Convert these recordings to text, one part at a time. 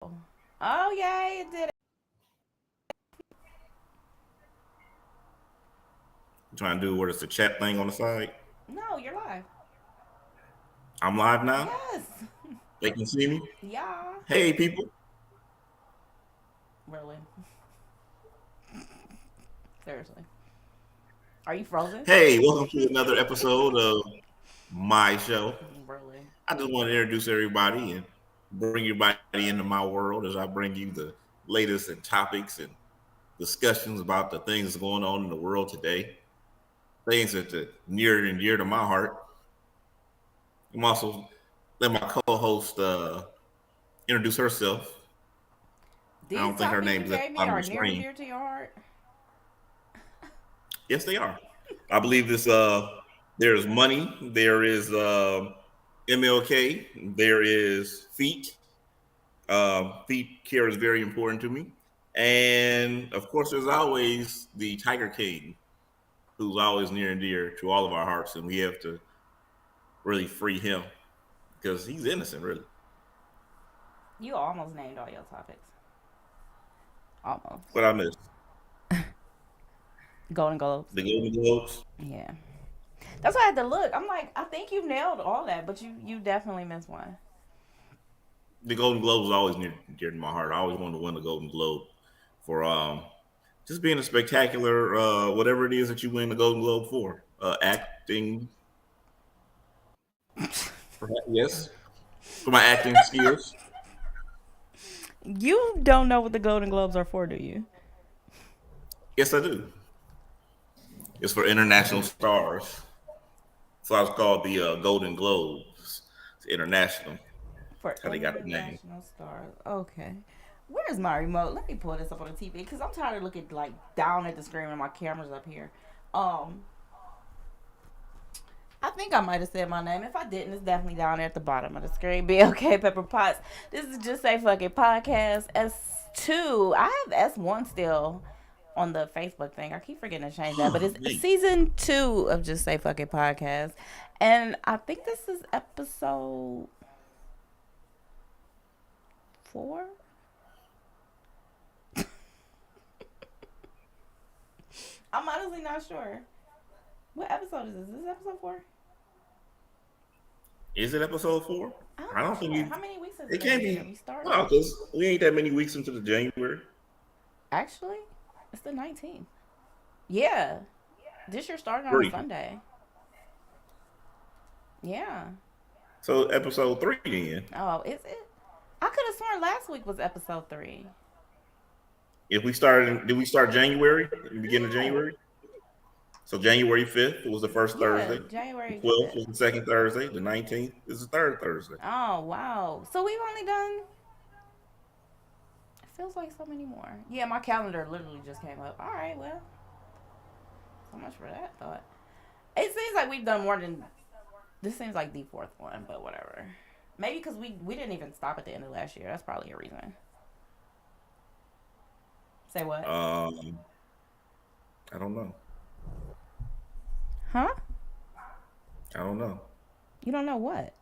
Oh yeah, it did. Trying to do what is the chat thing on the side? No, you're live. I'm live now. Yes. They can see me. Yeah. Hey, people. Really. Seriously. Are you frozen? Hey, welcome to another episode of my show. Really. I just want to introduce everybody and bring everybody into my world as I bring you the latest and topics and discussions about the things that's going on in the world today. Things that are near and dear to my heart. I'm also let my co-host introduce herself. I These don't think her topics name you is at gave the me bottom are of the near and screen. dear to your heart. Yes, they are. I believe this. There is money. There is MLK. There is feet. Feet care is very important to me, and of course, there's always the Tiger King, who's always near and dear to all of our hearts, and we have to really free him because he's innocent, really. You almost named all your topics. Almost. What I missed, Golden Globes. the Golden Globes. Yeah. That's why I had to look. I'm like, I think you nailed all that, but you definitely missed one. The Golden Globes is always near and dear to my heart. I always wanted to win the Golden Globe for just being a spectacular whatever it is that you win the Golden Globe for. Acting, perhaps, yes, for my acting skills. You don't know what the Golden Globes are for, do you? Yes, I do. It's for international stars. So I was called the Golden Globes. It's international. For How they got the name. international stars. Okay. Where's my remote? Let me pull this up on the TV because I'm tired of looking like down at the screen and my camera's up here. Um, I think I might have said my name. If I didn't, it's definitely down there at the bottom of the screen. MLK Pepper Potts. This is Just Say Fucking Podcast S2. I have S1 still on the Facebook thing. I keep forgetting to change that, but it's Hey, season 2 of Just Say Fucking Podcast. And I think this is episode 4. I'm honestly not sure. What episode is this? Is this episode 4? is it episode 4? I'm I not don't think sure. we. How many weeks has it It been can't this year? be. We started. No, because we ain't that many weeks into the January. Actually, it's the 19th. Yeah. This year started on a 3. Sunday. Yeah. So episode 3 then. Oh, is it? I could have sworn last week was episode 3. If we started, did we start January? In the beginning of Yeah. January? So January 5th was the first Yeah. Thursday. The January 12th 5th. was the second Thursday. The 19th is the third Thursday. Oh, wow. So we've only done. It feels like so many more. Yeah, my calendar literally just came up. All right, well, so much for that thought. It seems like we've done more than. This seems like the fourth one, but whatever. Maybe because we didn't even stop at the end of last year. That's probably a reason. Say what? Um, I don't know. Huh? I don't know. You don't know what?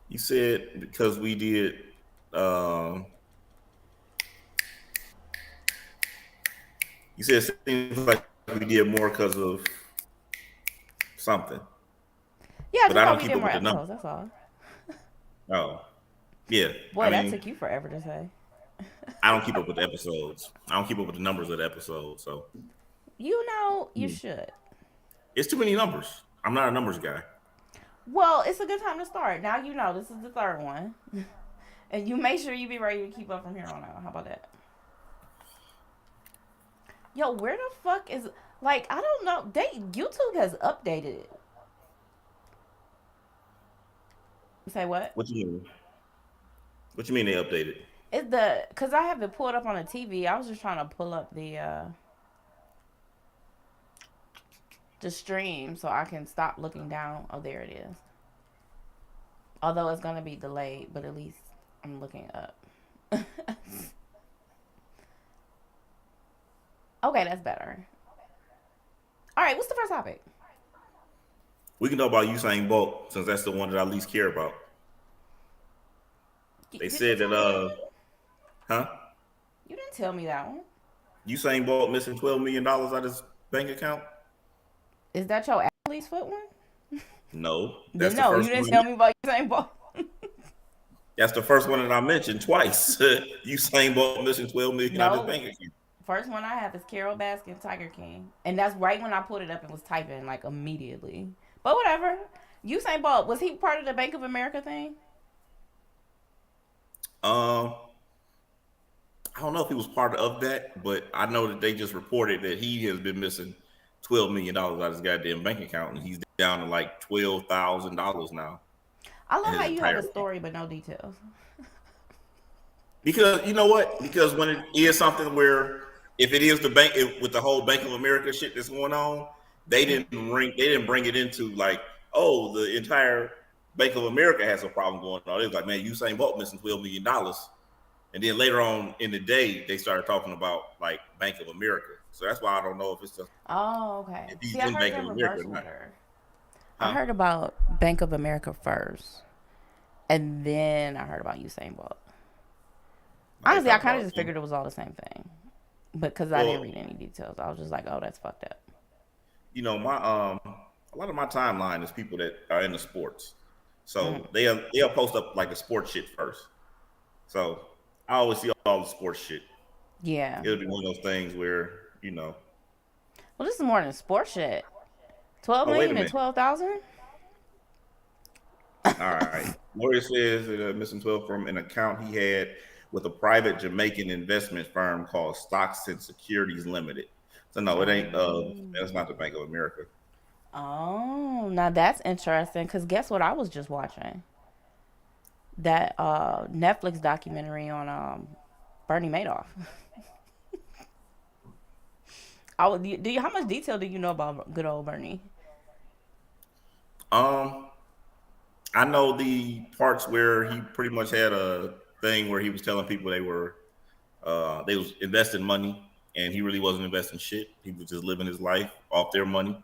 You said because we did. Um, you said it seems like we did more because of something, Yeah, but just I thought don't we keep did up more with the episodes. numbers. That's all. Oh, yeah. I Boy, that mean, took you forever to say. I don't keep up with the episodes. I don't keep up with the numbers of the episodes. So You know, you hmm. should. It's too many numbers. I'm not a numbers guy. Well, it's a good time to start. Now you know this is the third one. And you make sure you be ready to keep up from here on out. How about that? Yo, where the fuck is like I don't know. YouTube has updated it. Say what? What you mean? What you mean they updated? It's the cause I have it pulled up on the TV. I was just trying to pull up the stream so I can stop looking down. Oh, there it is. Although it's gonna be delayed, but at least I'm looking up. Okay, that's better. All right, what's the first topic? We can talk about Usain Bolt since that's the one that I least care about. They Did you said that tell me? Huh? You didn't tell me that one. Usain Bolt missing $12 million out of his bank account? Is that your athlete's foot one? No, Then that's the no, you first didn't one. tell me about Usain Bolt. That's the first one that I mentioned twice. Usain Bolt missing 12 million out of his No, bank account. first one I have is Carole Baskins, Tiger King, and that's right when I pulled it up and was typing like immediately. But whatever. Usain Bolt, was he part of the Bank of America thing? Um, I don't know if he was part of that, but I know that they just reported that he has been missing $12 million out of his goddamn bank account, and he's down to like $12,000 now I in love how his you have entire a account. story but no details. Because you know what? Because when it is something where if it is the bank with the whole Bank of America shit that's going on, they didn't bring it into like, oh, the entire Bank of America has a problem going on. It was like, man, Usain Bolt missing $12 million. And then later on in the day, they started talking about like Bank of America. So that's why I don't know if it's just Oh, okay. if See, he's I in heard it Bank in of America reverse or not. order. I Huh? heard about Bank of America first, and then I heard about Usain Bolt. Now they Honestly, I talk kind of about just figured it was all the same thing, but because I didn't well, read any details, I was just like, "Oh, that's fucked up." my a lot of my timeline is people that are into sports. Mm. So they'll post up like the sports shit first. So I always see all the sports shit. Yeah. It'll be one of those things where, Well, this is more than sports shit. 12 oh wait a million and minute. 12,000. All right. Lawyer says that missing 12 from an account he had with a private Jamaican investment firm called Stocks and Securities Limited. So no, it ain't that's not the Bank of America. Oh, now that's interesting. Cause guess what? I was just watching that Netflix documentary on Bernie Madoff. Do you how much detail do you know about good old Bernie? Um I know the parts where he pretty much had a thing where he was telling people they was investing money and he really wasn't investing shit. He was just living his life off their money.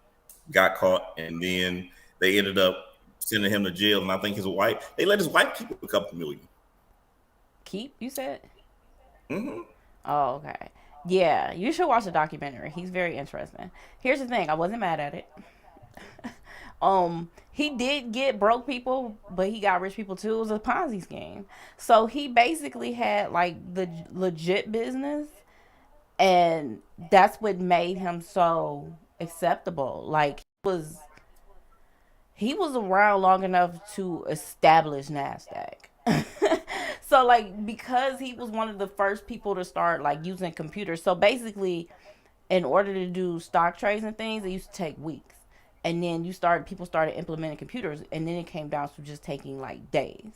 Got caught and then they ended up sending him to jail. And I think his wife they let his wife keep a couple million. Keep, you said? Mm-hmm. Oh, okay. Yeah, you should watch the documentary. He's very interesting. Here's the thing, I wasn't mad at it. He did get broke people, but he got rich people too. It was a Ponzi scheme. So he basically had like the legit business, and that's what made him so acceptable. Like he was around long enough to establish Nasdaq. So like because he was one of the first people to start like using computers. So basically, in order to do stock trades and things, it used to take weeks. And then people started implementing computers, and then it came down to just taking like days.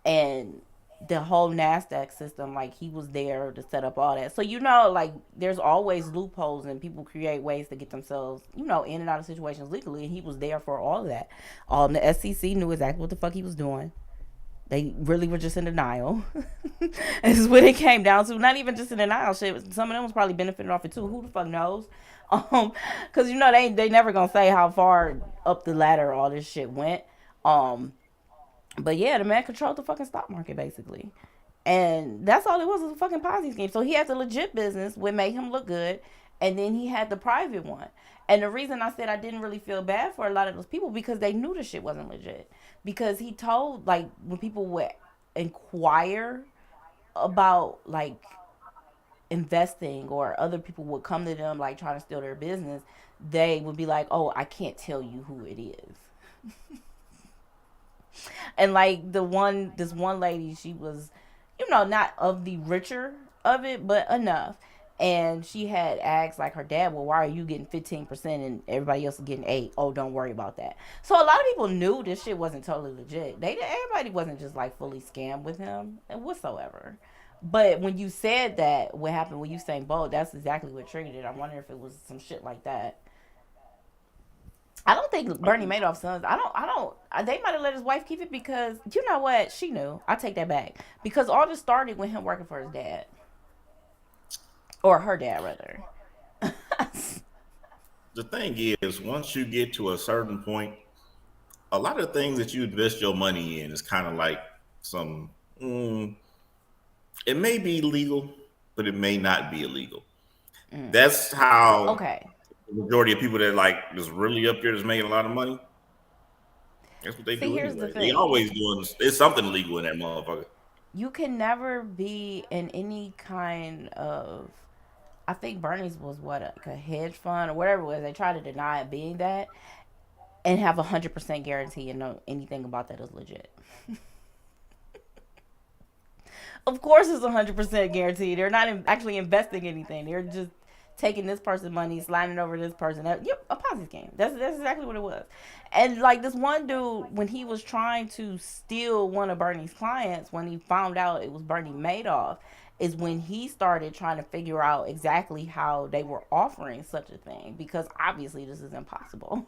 And the whole Nasdaq system, like he was there to set up all that. So like there's always loopholes, and people create ways to get themselves, in and out of situations legally. And he was there for all of that. The SEC knew exactly what the fuck he was doing. They really were just in denial. This is what it came down to. Not even just in denial. Shit, some of them was probably benefiting off it too. Who the fuck knows? Cause they never gonna say how far up the ladder all this shit went. But yeah, the man controlled the fucking stock market basically. And that's all it was a fucking Ponzi scheme. So he had the legit business, which made him look good, and then he had the private one. And the reason I said I didn't really feel bad for a lot of those people because they knew the shit wasn't legit. Because he told like when people would inquire about like investing or other people would come to them like trying to steal their business, they would be like, "Oh, I can't tell you who it is." And like this one lady, she was, not of the richer of it, but enough. And she had asked like her dad, "Well, why are you getting 15% and everybody else is getting 8? Oh, don't worry about that." So a lot of people knew this shit wasn't totally legit. Everybody wasn't just like fully scammed with him whatsoever. But when you said that, what happened when you sang bold, that's exactly what triggered it. I wonder if it was some shit like that. I don't think Bernie Madoff's sons. I don't. They might have let his wife keep it because you know what? She knew. I take that back because all this started with him working for his dad or her dad rather. The thing is, once you get to a certain point, a lot of things that you invest your money in is kind of like some It may be legal, but it may not be illegal. That's how Okay. the majority of people that like is really up there that's making a lot of money. That's what they See, do here's the anyway. They thing. always doing. It's something illegal in that motherfucker. You can never be in any kind of. I think Bernie's was what, like a hedge fund or whatever it was. They try to deny it being that and have 100% guarantee and know anything about that is legit. Of course, it's 100% guaranteed. They're not actually investing anything. They're just taking this person's money, sliding it over to this person. Yep, a Ponzi scheme. That's exactly what it was. And like this one dude, when he was trying to steal one of Bernie's clients, when he found out it was Bernie Madoff, is when he started trying to figure out exactly how they were offering such a thing, because obviously this is impossible.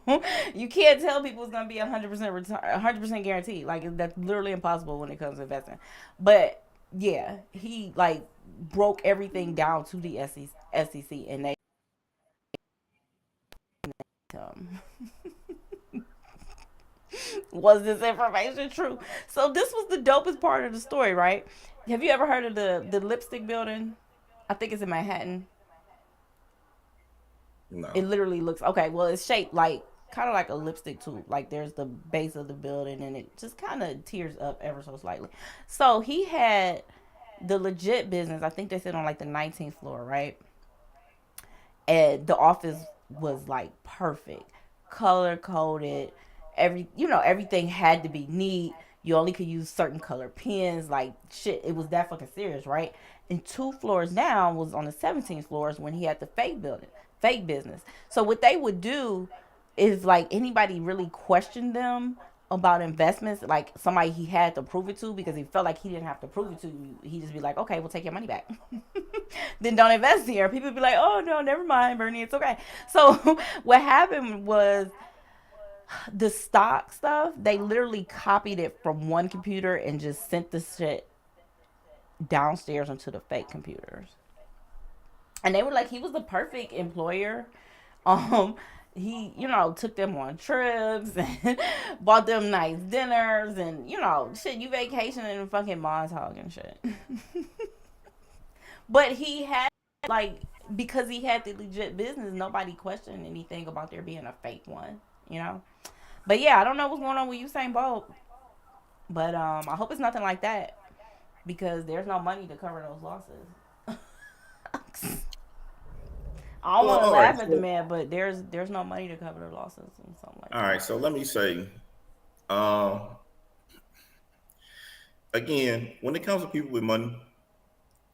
You can't tell people it's going to be 100% return, 100% guaranteed. Like that's literally impossible when it comes to investing. But yeah, he like broke everything down to the SEC, and they um, was this information true? So this was the dopest part of the story, right? Have you ever heard of the lipstick building? I think it's in Manhattan. No. It literally looks okay. Well, it's shaped like kind of like a lipstick tube. Like there's the base of the building, and it just kind of tears up ever so slightly. So he had the legit business. I think they said on like the 19th floor, right? And the office was like perfect, color coded. Everything had to be neat. You only could use certain color pens. Like shit, it was that fucking serious, right? And 2 floors down was on the 17th floors when he had the fake building, fake business. So what they would do is like anybody really questioned them about investments, like somebody he had to prove it to because he felt like he didn't have to prove it to you. He just be like, okay, we'll take your money back. Then don't invest here. People be like, oh no, never mind, Bernie, it's okay. So what happened was the stock stuff, they literally copied it from one computer and just sent the shit downstairs into the fake computers. And they were like, he was the perfect employer. Um, he, took them on trips and bought them nice dinners and, shit, you vacation in fucking Montauk and shit. But he had, like, because he had the legit business, nobody questioned anything about there being a fake one, you know? But yeah, I don't know what's going on with Usain Bolt. But I hope it's nothing like that because there's no money to cover those losses. I don't Well, want to all right. laugh at the So, man, but there's no money to cover the losses and something like all that. right. So let me say, uh, again, when it comes to people with money,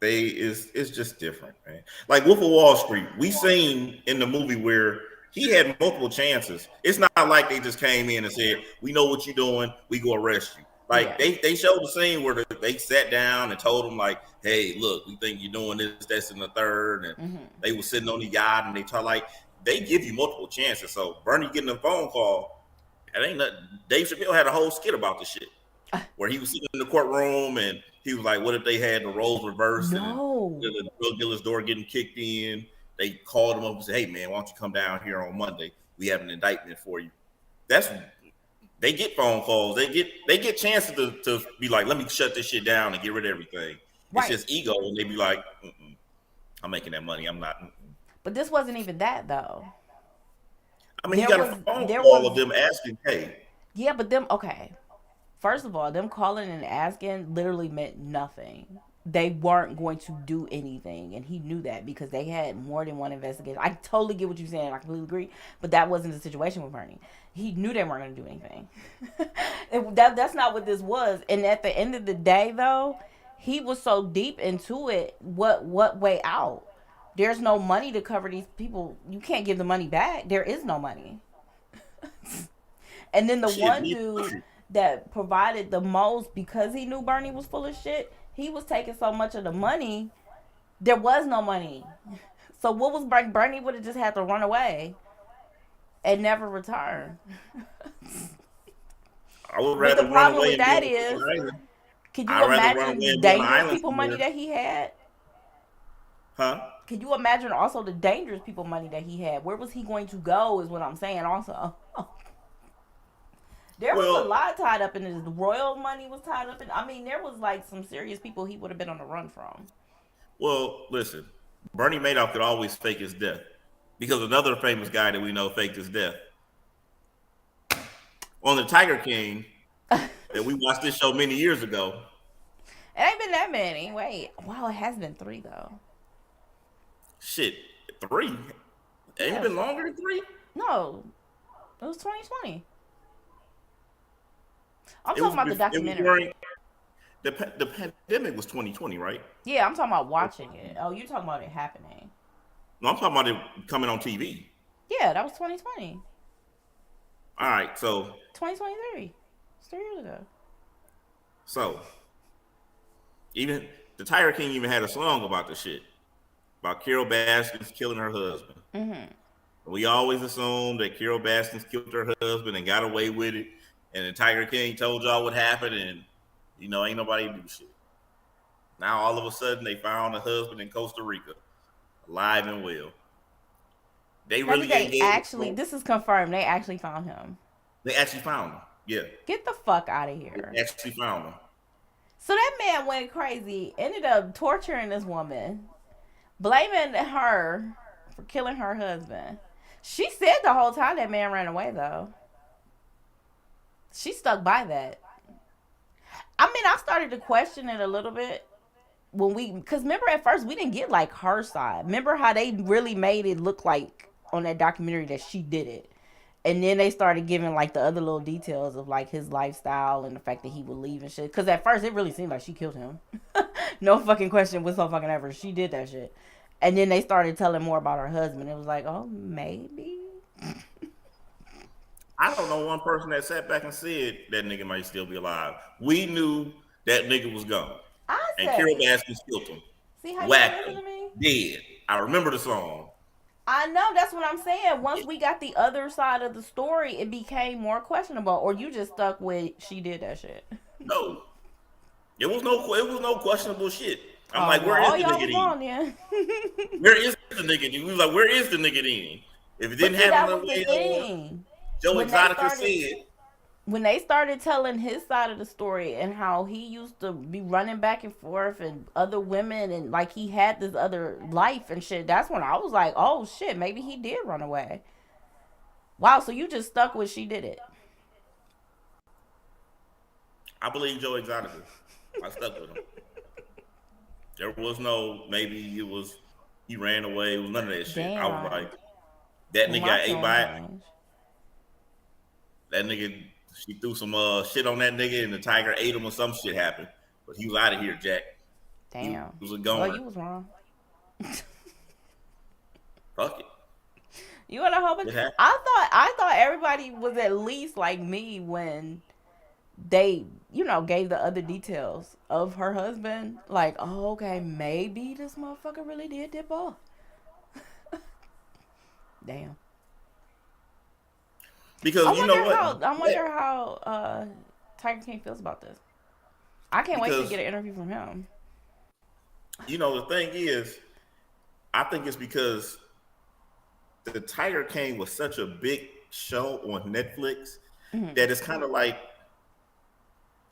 it's just different, man. Like Wolf of Wall Street, we seen in the movie where he had multiple chances. It's not like they just came in and said, "We know what you're doing. We go arrest you." Like Yeah. they showed the scene where they sat down and told him like, "Hey, look, we think you're doing this, that's, and the third." And Hmm. they were sitting on the yacht and they talk like they give you multiple chances. So Bernie getting a phone call, it ain't nothing. Dave Chappelle had a whole skit about this shit where he was sitting in the courtroom and he was like, "What if they had the roles reversed and No. the drug dealer's door getting kicked in?" They called him up and said, "Hey man, why don't you come down here on Monday? We have an indictment for you." That's they get phone calls. They get chances to be like, "Let me shut this shit down and get rid of everything." It's Right. just ego, and they be like, "I'm making that money. I'm not." But this wasn't even that though. I mean, he There got a was phone there call of was them asking, "Hey, yeah, but them okay. First of all, them calling and asking literally meant nothing. They weren't going to do anything, and he knew that because they had more than one investigation. I totally get what you're saying. I completely agree, but that wasn't the situation with Bernie. He knew they weren't going to do anything. That's not what this was. And at the end of the day, though, he was so deep into it. What way out? There's no money to cover these people. You can't give the money back. There is no money. And then the shit, one leave the dude country." that provided the most because he knew Bernie was full of shit, he was taking so much of the money, there was no money. So what was Bernie? Bernie would have just had to run away and never return. I would But the rather run problem away with and be that on is, an island. could you I'd rather run away imagine the and be on an dangerous island people money somewhere. that he had? Huh? Could you imagine also the dangerous people money that he had? Where was he going to go? Is what I'm saying. Also, There was a Well, lot tied up in this. The royal money was tied up in. I mean, there was like some serious people he would have been on the run from. listen. Bernie Madoff could always fake his death because another famous guy that we know faked his death on the Tiger King that we watched this show many years ago. It ain't been that many. Wait, wow, it has been three though. Shit, three. Ain't it Yes. been longer than three? No, it was 2020. I'm It talking was. about the It was documentary. during the pandemic was 2020, right? Yeah, I'm talking about watching it. Oh, you talking about it happening? No, I'm talking about it coming on TV. Yeah, that was 2020. All right, so 2023. It's 3 years ago. so even the Tiger King even had a song about the shit about Carole Baskins killing her husband. Mm-hmm. We always assumed that Carole Baskins killed her husband and got away with it, and the Tiger King told y'all what happened, and ain't nobody do shit. Now all of a sudden they found a husband in Costa Rica, alive and well. They Maybe really they engaged. actually. This is confirmed. They actually found him. They actually found him. Yeah, Get the fuck out of here. they actually found him. So that man went crazy. Ended up torturing this woman, blaming her for killing her husband. She said the whole time that man ran away though. She stuck by that. I mean, I started to question it a little bit when because remember at first we didn't get like her side. Remember how they really made it look like on that documentary that she did it. And then they started giving like the other little details of like his lifestyle and the fact that he would leave and shit. Because at first it really seemed like she killed him. No fucking question whatsoever. Ever. She did that shit. And then they started telling more about her husband. It was like, oh, maybe. I don't know one person that sat back and said that nigga might still be alive. We knew that nigga was gone. I And said Carole it. Baskins killed him. See how you don't Whacked listen him. to me? Dead. I remember the song. I know, that's what I'm saying. Once we got the other side of the story, it became more questionable. Or you just stuck with she did that shit. No. It was no questionable shit. I'm Oh like, well, where is all the y'all nigga was then? wrong then. Where is the nigga then? We was like, where is the nigga then? If it But didn't see, happen that the was the way thing. Joe When they Exotica started said, when they started telling his side of the story and how he used to be running back and forth and other women and like he had this other life and shit, that's when I was like, oh shit, maybe he did run away. Wow, so you just stuck with she did it. I believe Joe Exotica. I stuck with him. There was no maybe it was he ran away. It was none of that shit. I was Damn. like, that Well, nigga my got ate feelings by it. changed. That nigga, she threw some shit on that nigga, and the tiger ate him, or some shit happened. But he was out of here, Jack. He Damn. was a Well, goner. you was wrong. Fuck it. You want to hope it? It happened. I thought everybody was at least like me when they, gave the other details of her husband. Like, oh, okay, maybe this motherfucker really did dip off. Damn. I Because you know wonder what? how. I wonder how Tiger King feels about this. I can't wait to Because get an interview from him. the thing is, I think it's because the Tiger King was such a big show on Netflix Hmm. that it's kind of like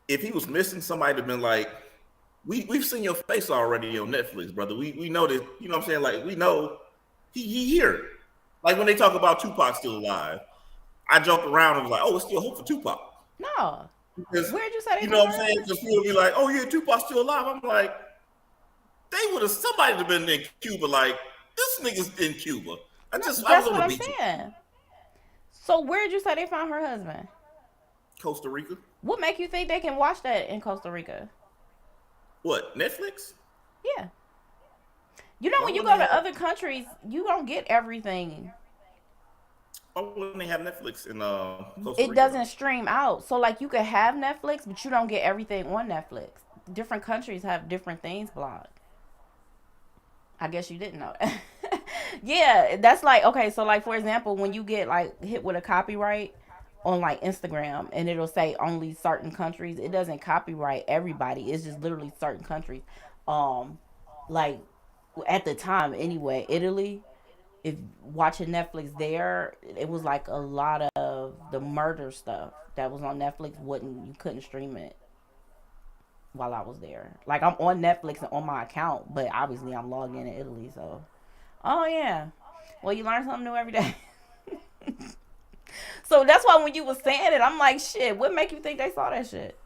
if he was missing, somebody would have been like, we've seen your face already on Netflix, brother. We know this, you know what I'm saying? Like we know he here. Like when they talk about Tupac still alive, I joke around and was like, oh, it's still hope for Tupac. No. Because Where'd you say they you know found what I'm her saying? husband? Because people be like, oh yeah, Tupac's still alive. I'm like, they would have somebody would have been in Cuba like, this nigga's in Cuba. No, I was that's on what the I'm beach in saying. So where'd you say they found her husband? Costa Rica. What make you think they can watch that in Costa Rica? What, Netflix? Yeah. You know, Why when you wouldn't go they to have other countries, you don't get everything. why wouldn't they have Netflix in Costa It Rica though? doesn't stream out. So, like, you could have Netflix, but you don't get everything on Netflix. Different countries have different things blocked. I guess you didn't know that. Yeah, that's like, okay, so, like, for example, when you get, like, hit with a copyright on, like, Instagram and it'll say only certain countries, it doesn't copyright everybody. It's just literally certain countries. Um, like, at the time, anyway, Italy if watching Netflix there, it was like a lot of the murder stuff that was on Netflix. Wouldn't you couldn't stream it while I was there. Like I'm on Netflix and on my account, but obviously I'm logged in Italy. So, oh yeah, well you learn something new every day. So that's why when you was saying it, I'm like, shit. What make you think they saw that shit?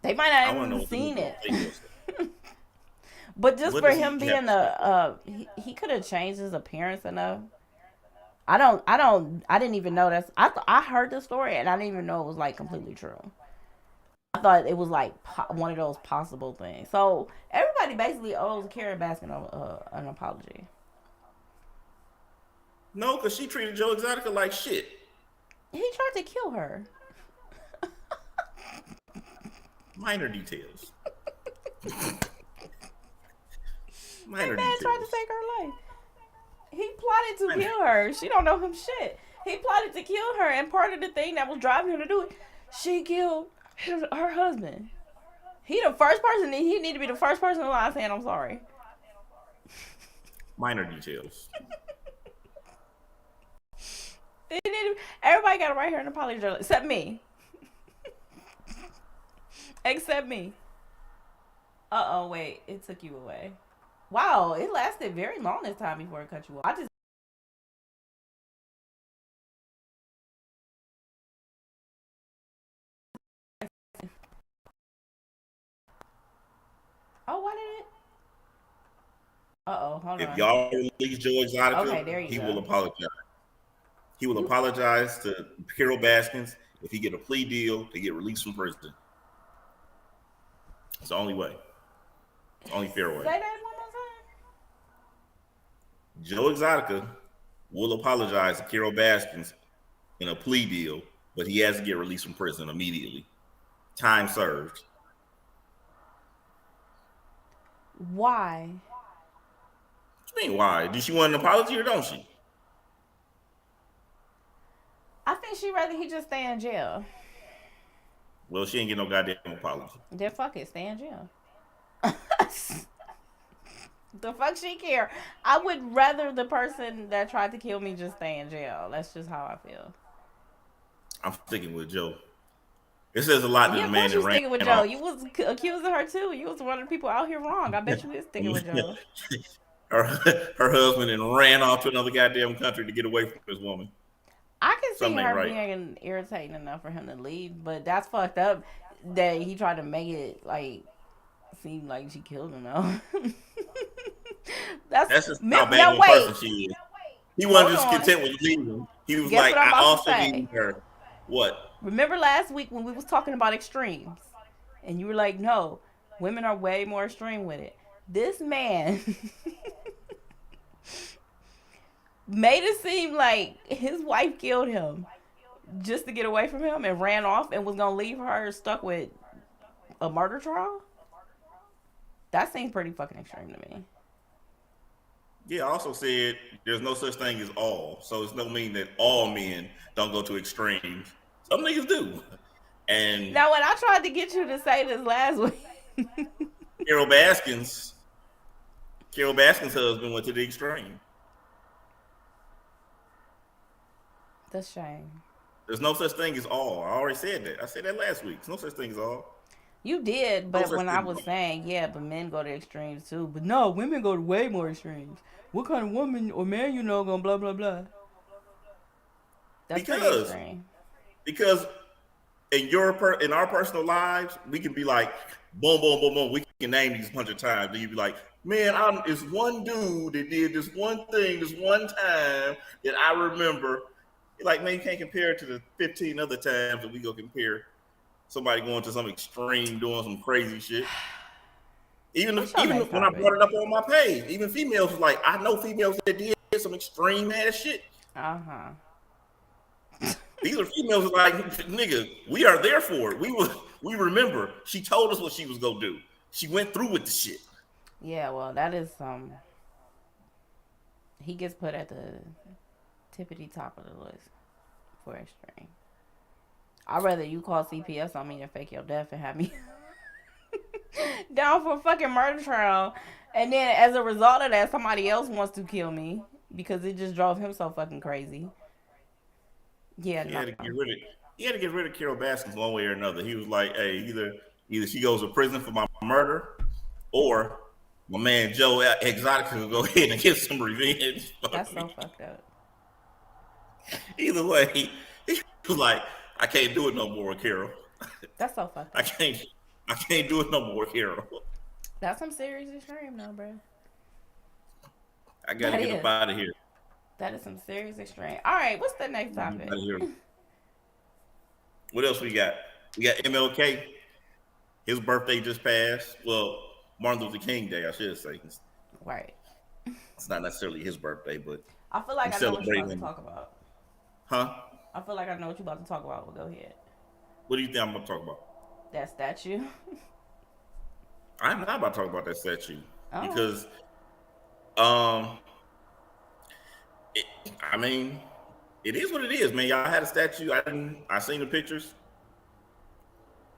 They might I not want to know even what the seen movie it. was. But just What for does he him have being to say? he could have changed his appearance enough. I didn't even know that's. I heard the story and I didn't even know it was like completely true. I thought it was like one of those possible things. So everybody basically owes Carole Baskin an apology. No, because she treated Joe Exotica like shit. He tried to kill her. Minor details. That Minor man tried to details. take her life. He plotted to Minor. kill her. She don't know him shit. He plotted to kill her, and part of the thing that was driving her to do it, she killed her husband. He the first person. He need to be the first person in line saying I'm sorry. Minor details. Everybody got to write her an apology journal except me. Except me. Wait, it took you away. Wow, it lasted very long this time before it cut you off. I just. Oh, why did it? Hold If on. y'all release Joe Okay, Exotica, there you he will go. apologize. He will You apologize to Carole Baskins if he get a plea deal to get released from prison. It's the only way. It's the only fair say way. that one more time. Joe Exotica will apologize to Carole Baskins in a plea deal, but he has to get released from prison immediately. Time served. Why? What you mean, why? Does she want an apology or don't she? I think she'd rather he just stay in jail. Well, she ain't get no goddamn apology. Then fuck it, stay in jail. The fuck she care? I would rather the person that tried to kill me just stay in jail. That's just how I feel. I'm sticking with Joe. It says a lot to Yeah, the of man course that you ran sticking with Joe. off. You was accusing her too. You was one of the people out here wrong. I bet you is sticking with Joe. her, her husband and ran off to another goddamn country to get away from this woman. I can see Something ain't her right. being irritating enough for him to leave, but that's fucked up that he tried to make it like seem like she killed him though. That's That's just how bad now of a wait. person she is. He wasn't Hold just on. content with leaving. He was Guess like, what I'm I about to also say? need her. What? Remember last week when we was talking about extremes, and you were like, "No, women are way more extreme with it." This man made it seem like his wife killed him just to get away from him and ran off and was gonna leave her stuck with a murder trial. That seems pretty fucking extreme to me. Yeah, I also said there's no such thing as all. So it's no mean that all men don't go to extremes. Some niggas do. And Now, when I tried to get you to say this last week, Carole Baskins, Carole Baskins' husband went to the extreme. that's a shame. There's no such thing as all. I already said that. I said that last week. There's no such thing as all. You did, No but such when I thing as was all. saying, yeah, but men go to extremes too. But no, women go to way more extremes. What kind of woman or man you know gonna blah blah blah? That's pretty Because extreme. because in our personal lives, we can be like, boom, boom, boom, boom. We can name these 100 times. Then you be like, man, it's one dude that did this one thing this one time that I remember. You're like, man, you can't compare it to the 15 other times that we go compare somebody going to some extreme, doing some crazy shit. What's your Even next when I topic? brought it up on my page, even females was like, I know females that did some extreme ass shit. Uh huh. These are females like, nigga, we are there for it. We remember. She told us what she was gonna do. She went through with the shit. Yeah, well, that is he gets put at the tippity top of the list for extreme. I'd rather you call CPS on me and fake your death and have me down for a fucking murder trial And then as a result of that, somebody else wants to kill me because it just drove him so fucking crazy. Yeah, He no. had to get rid of he had to get rid of Carole Baskins one way or another. He was like, hey, either she goes to prison for my murder, or my man Joe Exotic will go ahead and get some revenge for That's so me. fucked up. Either way, he was like, I can't do it no more, Carol. That's so fucked I up. can't I can't do it no more, Carol. That's some serious extreme, though, bro. I gotta That get up is. out of here. That is some serious extreme. All right, what's the next Out topic? of here. What else we got? We got MLK. His birthday just passed. Well, Martin Luther King Day, I should say. Right. It's not necessarily his birthday, but I feel we like I know what you're celebrate about to him. talk about. Huh? I feel like I know what you're about to talk about. Well, go ahead. What do you think I'm gonna talk about? That statue. I'm not about to talk about that statue Oh. because, um, it, I mean, it is what it is, man. Y'all had a statue. I seen the pictures.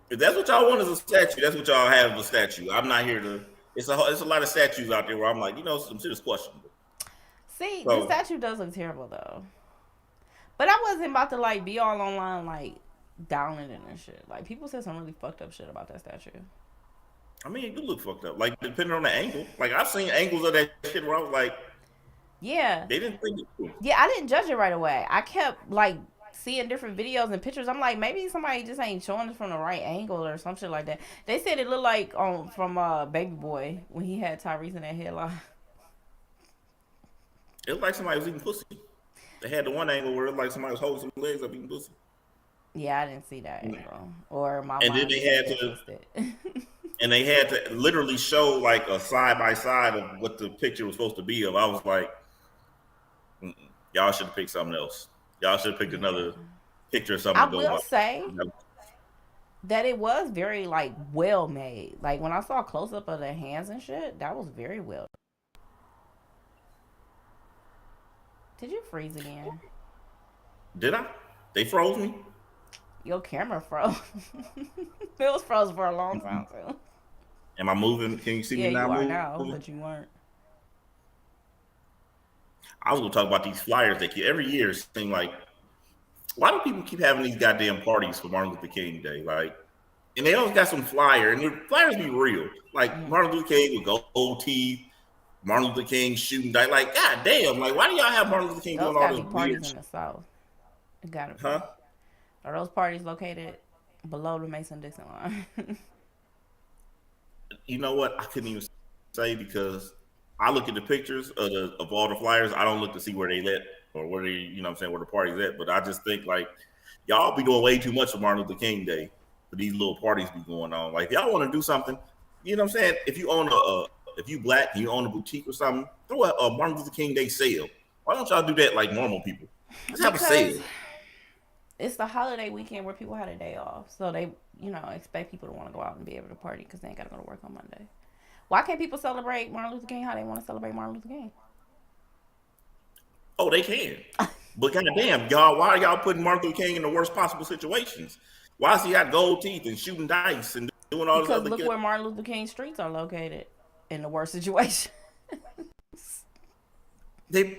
If that's what y'all want as a statue, that's what y'all have as a statue. I'm not here to. It's a lot of statues out there where I'm like, some shit is questionable. See, the So statue does look terrible, though. But I wasn't about to, like, be all online, like, downing it and shit. Like, people said some really fucked up shit about that statue. I mean, it do look fucked up. Like depending on the angle. Like I've seen angles of that shit where I was like, Yeah. they didn't think it through. Yeah, I didn't judge it right away. I kept, like, seeing different videos and pictures. I'm like, maybe somebody just ain't showing it from the right angle or some shit like that. They said it looked like from Baby Boy when he had Tyrese in that headlock. It looked like somebody was eating pussy. They had the one angle where it looked like somebody was holding some legs up eating pussy. Yeah, I didn't see that angle. Or my And then mind just had been they had to literally show like a side by side of what the picture was supposed to be of. I was like, y'all should have picked something else. Y'all should have picked another picture or something I to go will by. say that it was very, like, well made. Like, when I saw a close up of the hands and shit, that was very well. Did you freeze again? Did I? They froze me. Your camera froze. It was frozen for a long time too. Am I moving? Can you see Yeah, me now? you are Moving? now, but you weren't. I was gonna talk about these flyers that every year it seem like, why do people keep having these goddamn parties for Martin Luther King Day? Like, and they always got some flyer, and the flyers be real. Like Martin Luther King with gold teeth, Martin Luther King shooting dice. Like, god damn, like why do y'all have Martin Luther King Those doing all gotta this be weird parties in shit? the South. It gotta be. Huh? Are those parties located below the Mason-Dixon line? You know what? I couldn't even say because I look at the pictures of all the flyers. I don't look to see where they let or where they, where the party's at. But I just think like y'all be doing way too much for Martin Luther King Day for these little parties be going on. Like if y'all want to do something, you know what I'm saying? If you own if you black and you own a boutique or something, throw a Martin Luther King Day sale. Why don't y'all do that like normal people? Just have a Because sale. it's the holiday weekend where people had a day off, so they, expect people to want to go out and be able to party because they ain't gotta go to work on Monday. Why can't people celebrate Martin Luther King how they want to celebrate Martin Luther King? Oh, they can. But goddamn, y'all, why are y'all putting Martin Luther King in the worst possible situations? Why is he got gold teeth and shooting dice and doing all this Because other look shit? where Martin Luther King streets are located in the worst situation.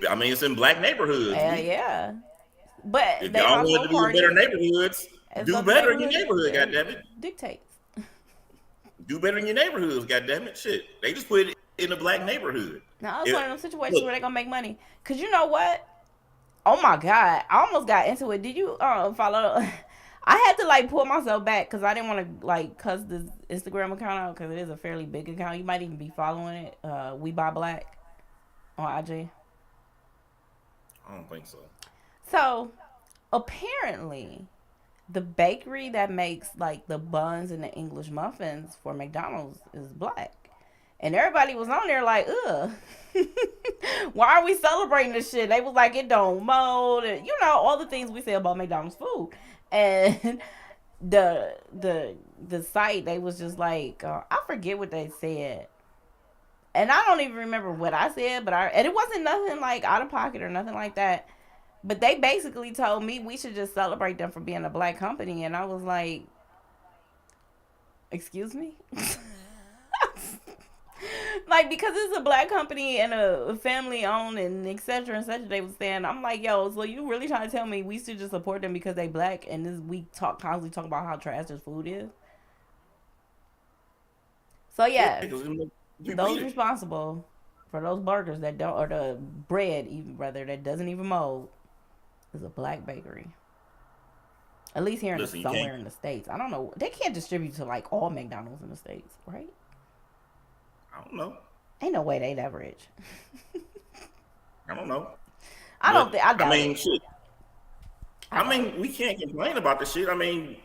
I mean, it's in black neighborhoods. Yeah. But If they y'all also want to do party better neighborhoods, as do though the better in your neighborhood neighborhood, goddammit. dictates. Do better in your neighborhoods, goddammit. Shit. They just put it in a black neighborhood. Now, it's one of those situations Look, where they're going to make money. Because you know what? Oh my God. I almost got into it. Did you follow? I had to like pull myself back because I didn't want to like cuss this Instagram account out because it is a fairly big account. You might even be following it. We Buy Black on IG. I don't think so. So apparently, the bakery that makes like the buns and the English muffins for McDonald's is black. And everybody was on there like, ugh. Why are we celebrating this shit? They was like, it don't mold, and all the things we say about McDonald's food. And the site, they was just like, I forget what they said, and I don't even remember what I said, and it wasn't nothing like out of pocket or nothing like that. But they basically told me we should just celebrate them for being a black company, and I was like, excuse me. like because it's a black company and a family owned and etc. and such. They was saying, I'm like, yo, so you really trying to tell me we should just support them because they black and this we constantly talk about how trash this food is? So Yeah, yes, because people eat those it. responsible for those burgers that don't, or the bread even rather that doesn't even mold, is a black bakery. At least here in the, Listen, you can't. somewhere in the states. I don't know. They can't distribute to like all McDonald's in the states, right? I don't know. Ain't no way they that rich. I don't know. I But don't think. I I doubt mean, it. shit. I I doubt mean, it. we can't complain about the shit. I mean,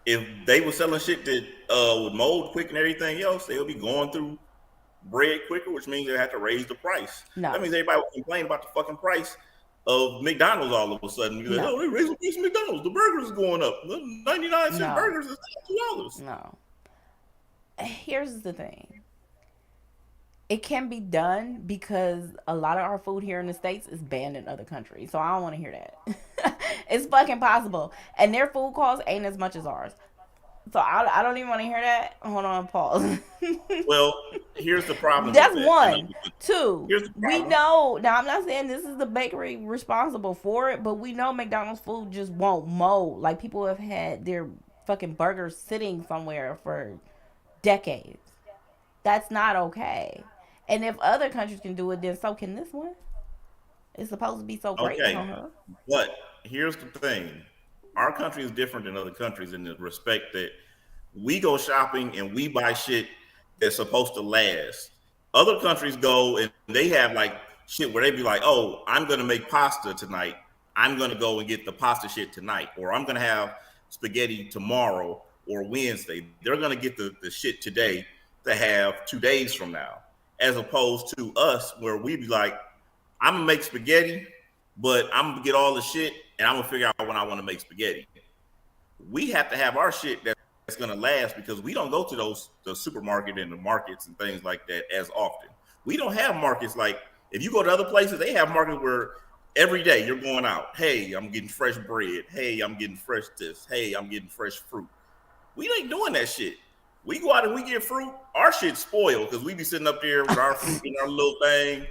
if they were selling shit that would mold quick and everything else, they'll be going through bread quicker, which means they have to raise the price. That No, means everybody will complain about the fucking price of McDonald's all of a sudden. Be like, no, oh, they raised the price of McDonald's. The burgers is going up. The 99-cent no, burgers is $2. no. Here's the thing. It can be done because a lot of our food here in the states is banned in other countries. So I don't want to hear that. It's fucking possible, and their food costs ain't as much as ours. So I don't even want to hear that. Hold on, pause. Well, here's the problem with That's that. I one. mean, Two, here's the we problem. know, now I'm not saying this is the bakery responsible for it, but we know McDonald's food just won't mold. Like people have had their fucking burgers sitting somewhere for decades. That's not okay. And if other countries can do it, then so can this one. It's supposed to be so great. Okay, but here's the thing: our country is different than other countries in the respect that we go shopping and we buy shit that's supposed to last. Other countries go and they have like shit where they be like, "Oh, I'm gonna make pasta tonight. I'm gonna go and get the pasta shit tonight, or I'm gonna have spaghetti tomorrow or Wednesday." They're gonna get the shit today to have 2 days from now, as opposed to us where we be like, I'm gonna make spaghetti, but I'm gonna get all the shit and I'm gonna figure out when I want to make spaghetti. We have to have our shit that's gonna last because we don't go to the supermarket and the markets and things like that as often. We don't have markets like if you go to other places, they have markets where every day you're going out. Hey, I'm getting fresh bread. Hey, I'm getting fresh this. Hey, I'm getting fresh fruit. We ain't doing that shit. We go out and we get fruit. Our shit's spoiled because we be sitting up there with our fruit in our little thing,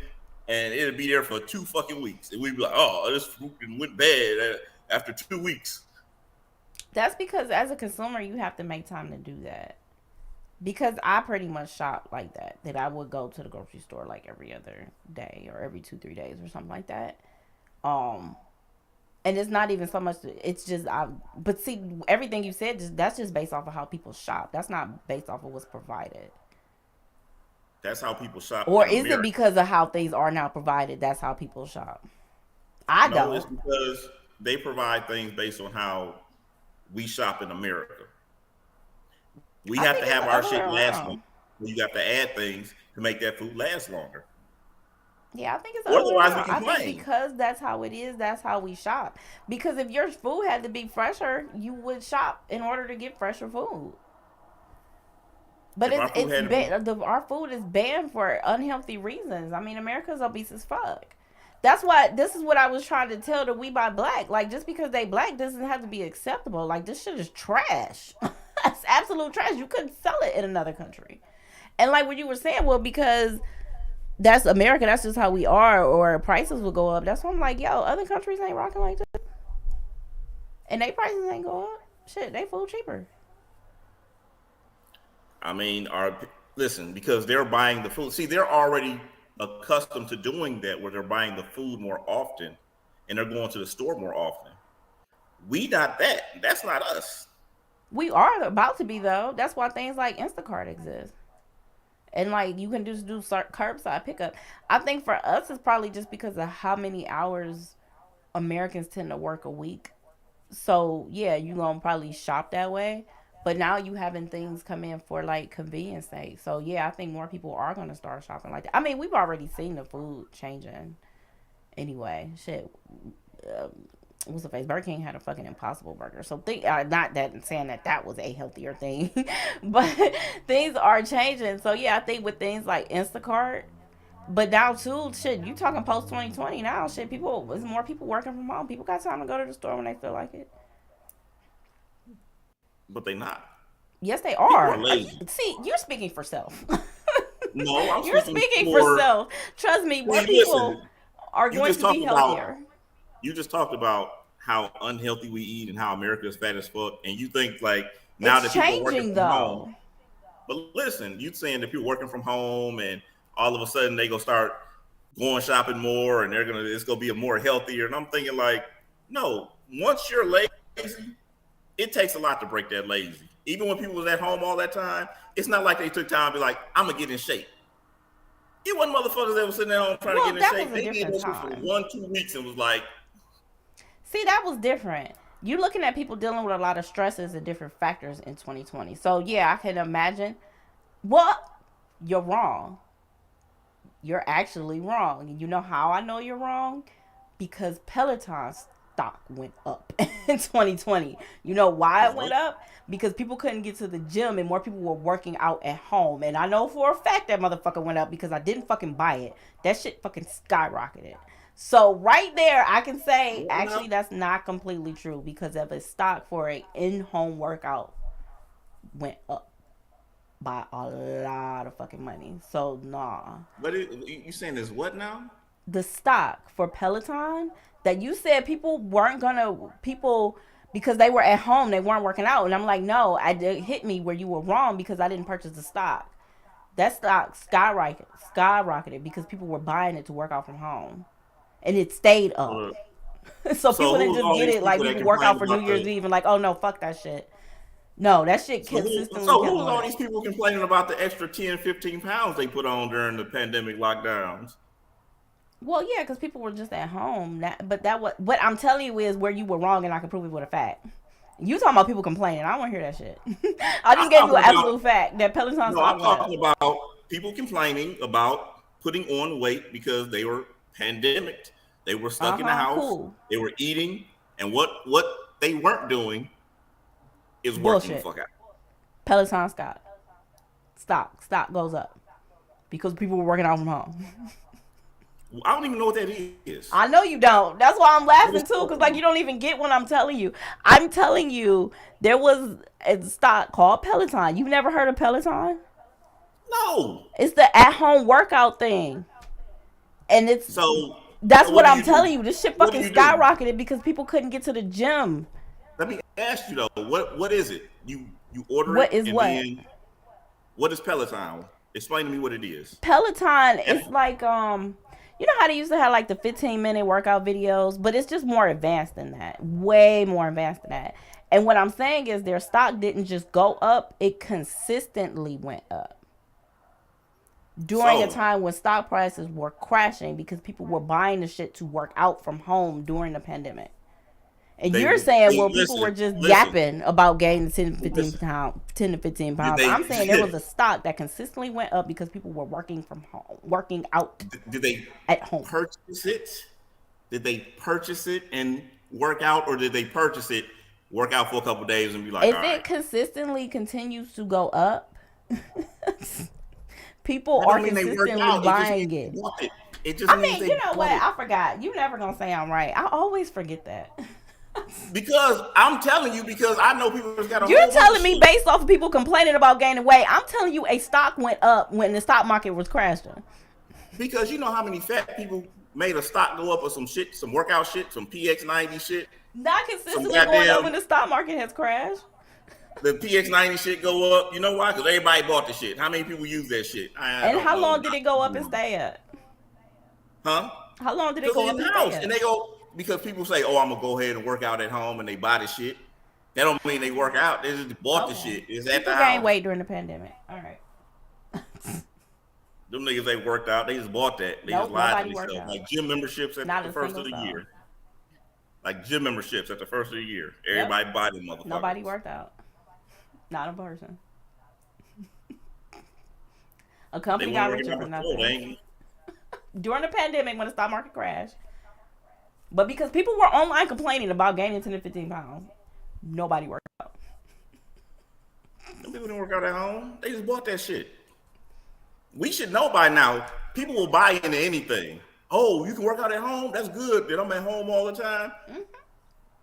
and it'll be there for 2 fucking weeks, and we'd be like, "Oh, this fruit went bad after 2 weeks." That's because as a consumer, you have to make time to do that. Because I pretty much shop like that. That I would go to the grocery store like every other day or every 2 3 days or something like that. Um, and it's not even so much. It's just I. But see, everything you said, that's just based off of how people shop. That's not based off of what's provided. That's how people shop Or in is it America. because of how things are now provided? That's how people shop. I No, it's don't. because they provide things based on how we shop in America. We I have to think it's have the our other way shit last longer. around. You have to add things to make that food last longer. Yeah, I think it's the Or other way otherwise, we around. I think complain. because that's how it is, that's how we shop. Because if your food had to be fresher, you would shop in order to get fresher food. But If our food it's had to be, our food is banned for unhealthy reasons. I mean, America's obese as fuck. That's why this is what I was trying to tell the We Buy Black. Like just because they black doesn't have to be acceptable. Like this shit is trash. It's absolute trash. You couldn't sell it in another country. And like what you were saying, well, because that's America, that's just how we are, or prices will go up. That's why I'm like, yo, other countries ain't rocking like this. And they prices ain't go up. Shit, they food cheaper. I mean, our listen because they're buying the food. See, they're already accustomed to doing that, where they're buying the food more often, and they're going to the store more often. We not that. That's not us. We are about to be though. That's why things like Instacart exist. And like you can just do curbside pickup. I think for us it's probably just because of how many hours Americans tend to work a week. So yeah, you gonna probably shop that way. But now you having things come in for like convenience sake. So yeah, I think more people are gonna start shopping like that. I mean, we've already seen the food changing anyway. Shit, um, what's the face? Burger King had a fucking Impossible Burger. So think, not that saying that that was a healthier thing, but things are changing. So yeah, I think with things like Instacart, but now too, shit, you talking post 2020 now? Shit, people, there's more people working from home. People got time to go to the store when they feel like it. But they not. Yes, they People are are. lazy. See, you're speaking for self. No, I'm You're speaking speaking for for. self. Trust me, more See, people listen, are you going just to be talked about healthier. you just talked about how unhealthy we eat and how America is fat as fuck, and you think like now It's that people are working changing from home. though. But listen, you saying that people working from home and all of a sudden they gonna start going shopping more and it's gonna be a more healthier. And I'm thinking like, no, once you're lazy, it takes a lot to break that lazy. Even when people was at home all that time, it's not like they took time to be like, I'm gonna get in shape. It wasn't motherfuckers that was sitting at home trying to Well, get in that was shape. a They did different that shit for time. 1-2 weeks and was like, See, that was different. You're looking at people dealing with a lot of stresses and different factors in 2020. So, yeah, I can imagine. Well, you're wrong. You're actually wrong. You know how I know you're wrong? Because Peloton stock went up in 2020. You know why it what? went up? Because people couldn't get to the gym and more people were working out at home. And I know for a fact that motherfucker went up because I didn't fucking buy it. That shit fucking skyrocketed. So right there, I can say What actually now? that's not completely true because of a stock for a in-home workout went up by a lot of fucking money. So nah. But you saying is what now? The stock for Peloton that you said people weren't gonna people because they were at home, they weren't working out. And I'm like, no, it hit me where you were wrong because I didn't purchase the stock. That stock skyrocketed because people were buying it to work out from home. And it stayed up. Uh, So so people who didn't was just all get these it like people that people work out complained for New about Year's the Eve and like, oh no, fuck that shit. No, that shit consistently so kept who was going all up. these people complaining about the extra 10, 15 pounds they put on during the pandemic lockdowns? Well, yeah, because people were just at home. But that what I'm telling you is where you were wrong, and I can prove it with a fact. You talking about people complaining? I don't want to hear that shit. I just I'm gave you talking an about absolute fact that Peloton no, I'm stock went up. talking about people complaining about putting on weight because they were pandemic. They were stuck in the house. Cool. They were eating, and what they weren't doing is working the Bullshit. fuck out. Peloton stock goes up because people were working out from home. I don't even know what that is. I know you don't. That's why I'm What laughing is too, because like Peloton? you don't even get what I'm telling you. I'm telling you there was a stock called Peloton. You've never heard of Peloton? No. It's the at-home workout thing, and it's So that's so what what do I'm you do? telling you. This shit What do fucking you do? skyrocketed because people couldn't get to the gym. Let me ask you though, what is it? You order it What is and what? then what is Peloton? Explain to me what it is. Peloton, And it's like you know how they used to have like the 15-minute workout videos, but it's just more advanced than that. Way more advanced than that. And what I'm saying is their stock didn't just go up, it consistently went up. During a so time when stock prices were crashing because people were buying the shit to work out from home during the pandemic. And you're saying, well, people were just listen. yapping about gaining 10 to 15 Listen. pounds, 10 to 15 Did pounds. they I'm saying there was a stock that consistently went up because people were working from home, working out did they at home. purchase it? Did they purchase it and work out, or did they purchase it, work out for a couple of days, and be like, all If right? it consistently continues to go up, people That are don't mean they work consistently out. It just means buying they it. bought it. It just I means mean, you they know bought what? it. I forgot. You never gonna say I'm right. I always forget that. Because I'm telling you, because I know people that's got a You're whole bunch of telling me shit. based off of people complaining about gaining weight. I'm telling you a stock went up when the stock market was crashing. Because you know how many fat people made a stock go up or some shit, some workout shit, some PX90 shit, Not some consistently going up when goddamn the stock market has crashed. the PX90 shit go up. You know why? Because everybody bought the shit. How many people use that shit? I And don't how know. long did it go up and stay at? Huh? How long did it Because go they up in the and stay house and at? they go because people say, "Oh, I'm gonna go ahead and work out at home," and they buy the shit. That don't mean they work out. They just bought the Okay. shit. It's at the People gained house. weight during the pandemic. All right. Them niggas ain't worked out. They just bought that. They just Nope, lied to nobody worked themselves. out. Like gym memberships at Not the a first of single the soul. year. Like gym memberships at the first of the year. Yep. Everybody buy them Nobody motherfuckers. worked out. Not a person. A They company weren't got working richer out for before. They nothing. ain't. During the pandemic when the stock market crashed. But because people were online complaining about gaining 10 to 15 pounds, nobody worked out. Them people didn't work out at home. They just bought that shit. We should know by now. People will buy into anything. Oh, you can work out at home? That's good. That I'm at home all the time. Mm-hmm.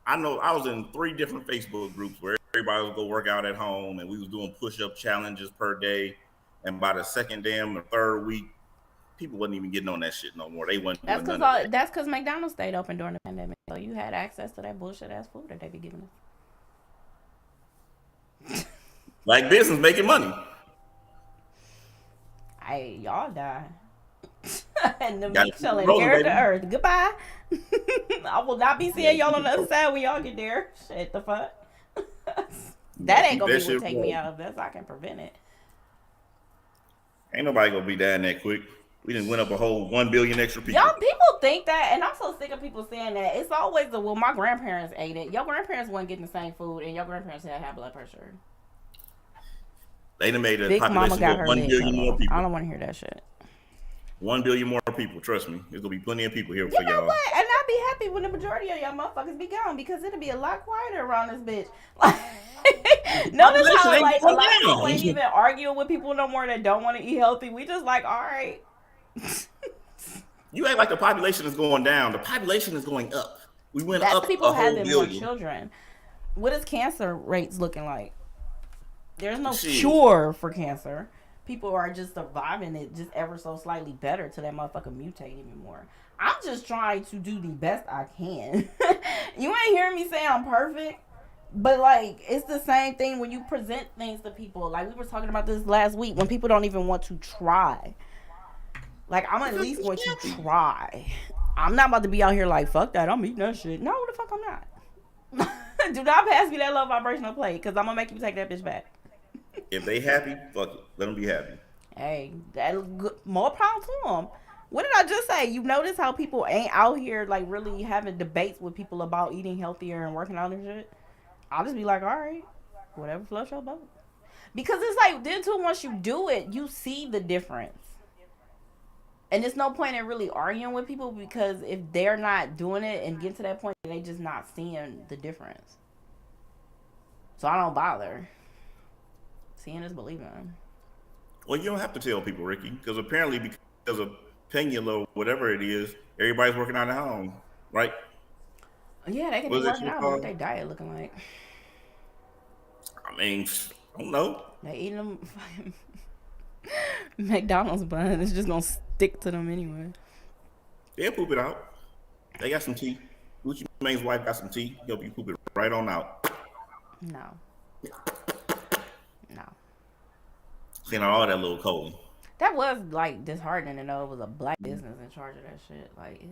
I know I was in 3 different Facebook groups where everybody would go work out at home and we was doing push-up challenges per day. and by the second damn or third week, people wasn't even getting on that shit no more. They wasn't doing none of that. That's because McDonald's stayed open during the pandemic, so you had access to that bullshit ass food that they be giving us. Like business making money. Hey, y'all die. And the meat shall inherit the earth. Goodbye. I will not be seeing y'all on the other side when y'all get there. Shit, the fuck. That ain't gonna be what take me out of this. I can prevent it. Ain't nobody gonna be dying that quick. We didn't win up a whole 1 billion extra people. Y'all people think that, and I'm so sick of people saying that. It's always the, well, my grandparents ate it. Your grandparents weren't getting the same food, and your grandparents had high blood pressure. They done made a population of 1 billion more people. I don't want to hear that shit. 1 billion more people. Trust me, there's gonna be plenty of people here for y'all. You know what? And I'll be happy when the majority of y'all motherfuckers be gone, because it'll be a lot quieter around this bitch. Notice how like a lot of people ain't even arguing with people no more that don't want to eat healthy. We just like, all right. You act like the population is going down. The population is going up. We went up people a whole having more children. What is cancer rates looking like? There's no cure for cancer. People are just surviving it just ever so slightly better till that motherfucker mutate even more. I'm just trying to do the best I can. You ain't hearing me say I'm perfect, but like it's the same thing when you present things to people. Like we were talking about this last week, when people don't even want to try. Like I'm at least going to try. I'm not about to be out here like, fuck that, I'm eating that shit. No, the fuck I'm not. Do not pass me that low vibrational plate, because I'm gonna make you take that bitch back. If they happy, fuck it. Let them be happy. Hey, more power to them. What did I just say? You notice how people ain't out here like really having debates with people about eating healthier and working out and shit? I'll just be like, all right, whatever floats your boat. Because it's like, then too, once you do it, you see the difference. And there's no point in really arguing with people, because if they're not doing it and get to that point, they just not seeing the difference. So I don't bother. Seeing is believing. Well, you don't have to tell people, Ricky, because apparently because of opinion or whatever it is, everybody's working out at home, right? Yeah, they can be working out, but what their diet looking like? I mean, I don't know. They eating them McDonald's bun. It's just gonna stick to them anyway. They'll poop it out. They got some tea. Gucci Mane's wife got some tea. He'll be pooping right on out. No. Seeing all that little cold. That was like disheartening to know it was a black business in charge of that shit. Like, ew.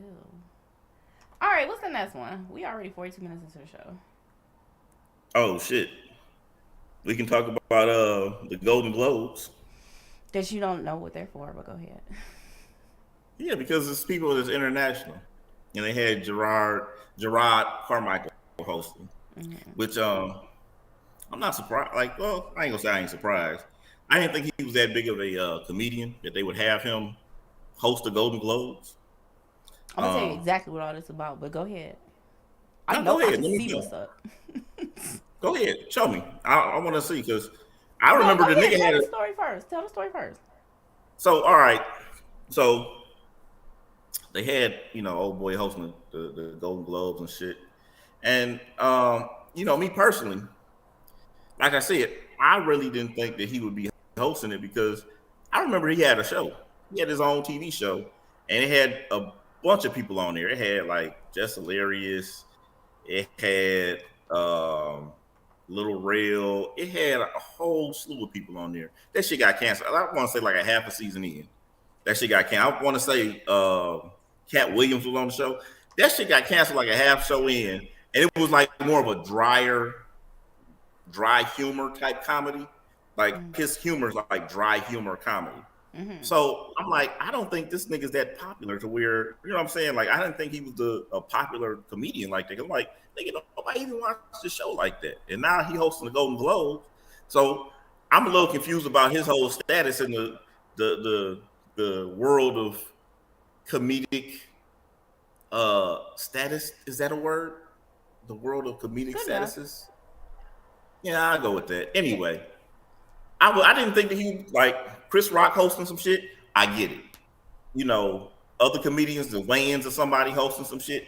All right, what's the next one? We already 42 minutes into the show. Oh shit. We can talk about the Golden Globes. That you don't know what they're for, but go ahead. Yeah, because it's people that's international, and they had Jerrod Carmichael hosting, which I'm not surprised. Like, well, I ain't gonna say I ain't surprised. I didn't think he was that big of a comedian that they would have him host the Golden Globes. I'm gonna tell you exactly what all this is about, but go ahead. I know I can see what's up. Go ahead, show me. I want to see, because I remember the nigga had the story first. Tell the story first. So, all right. So they had, old boy hosting the Golden Globes and shit. And, me personally, like I said, I really didn't think that he would be hosting it, because I remember he had a show. He had his own TV show, and it had a bunch of people on there. It had like Just Hilarious. It had Little Rail. It had a whole slew of people on there. That shit got canceled. I want to say like a half a season in. That shit got canceled. I want to say Cat Williams was on the show. That shit got canceled like a half show in, and it was like more of a dry humor type comedy. Like his humor is like dry humor comedy. Mm-hmm. So I'm like, I don't think this nigga's that popular to where, you know what I'm saying? Like, I didn't think he was a popular comedian like that. I'm like, nigga, nobody even watched the show like that. And now he hosting the Golden Globes. So I'm a little confused about his whole status in the world of comedic status. Is that a word? The world of comedic statuses? Yeah, I'll go with that. Anyway, I didn't think that he, like Chris Rock hosting some shit. I get it. Other comedians, the Wayans or somebody hosting some shit.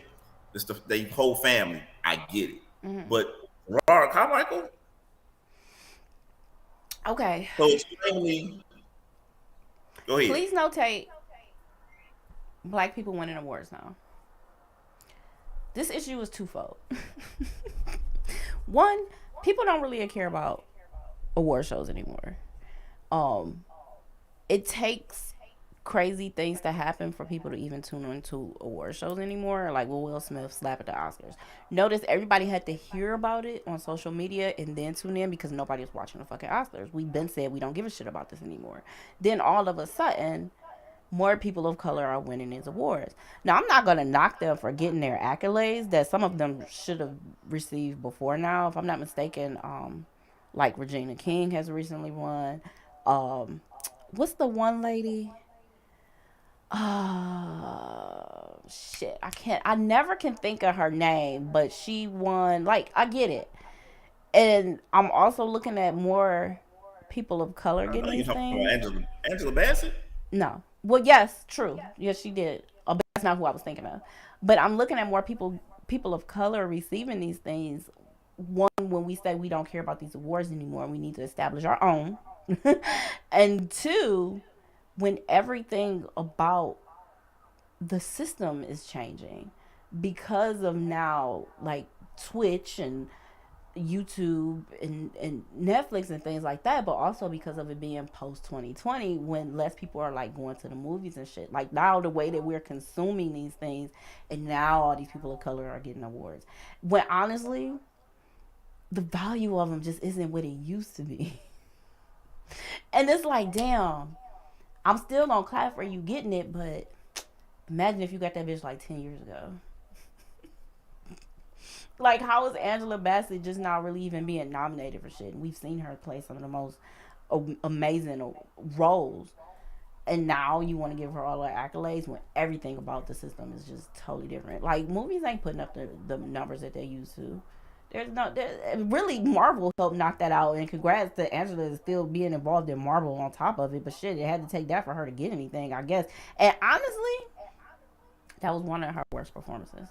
It's the whole family. I get it. Mm-hmm. But Carmichael? Okay. So explain me Go ahead. Please notate black people winning awards now. This issue is twofold. One, people don't really care about award shows anymore. Um, it takes crazy things to happen for people to even tune into award shows anymore. Like Will Smith slap at the Oscars. Notice everybody had to hear about it on social media and then tune in because nobody was watching the fucking Oscars. We've been said we don't give a shit about this anymore. Then all of a sudden, more people of color are winning these awards. Now, I'm not going to knock them for getting their accolades that some of them should have received before now. If I'm not mistaken, like Regina King has recently won. Um, what's the one lady? Shit. I never can think of her name, but she won. Like, I get it. And I'm also looking at more people of color I know getting you're these talking about things. Angela Bassett. No. Well, yes, true. Yes, she did. But that's not who I was thinking of. But I'm looking at more people of color receiving these things. One, when we say we don't care about these awards anymore, we need to establish our own. And two, when everything about the system is changing because of now like Twitch and YouTube and Netflix and things like that, but also because of it being post 2020 when less people are like going to the movies and shit. Like now the way that we're consuming these things and now all these people of color are getting awards. When honestly, the value of them just isn't what it used to be. And it's like, damn, I'm still gonna clap for you getting it, but imagine if you got that bitch like 10 years ago. Like, how is Angela Bassett just not really even being nominated for shit? And we've seen her play some of the most amazing roles. And now you want to give her all the accolades when everything about the system is just totally different. Like, movies ain't putting up the numbers that they used to. Really, Marvel helped knock that out. And congrats to Angela still being involved in Marvel on top of it. But shit, it had to take that for her to get anything, I guess. And honestly, that was one of her worst performances.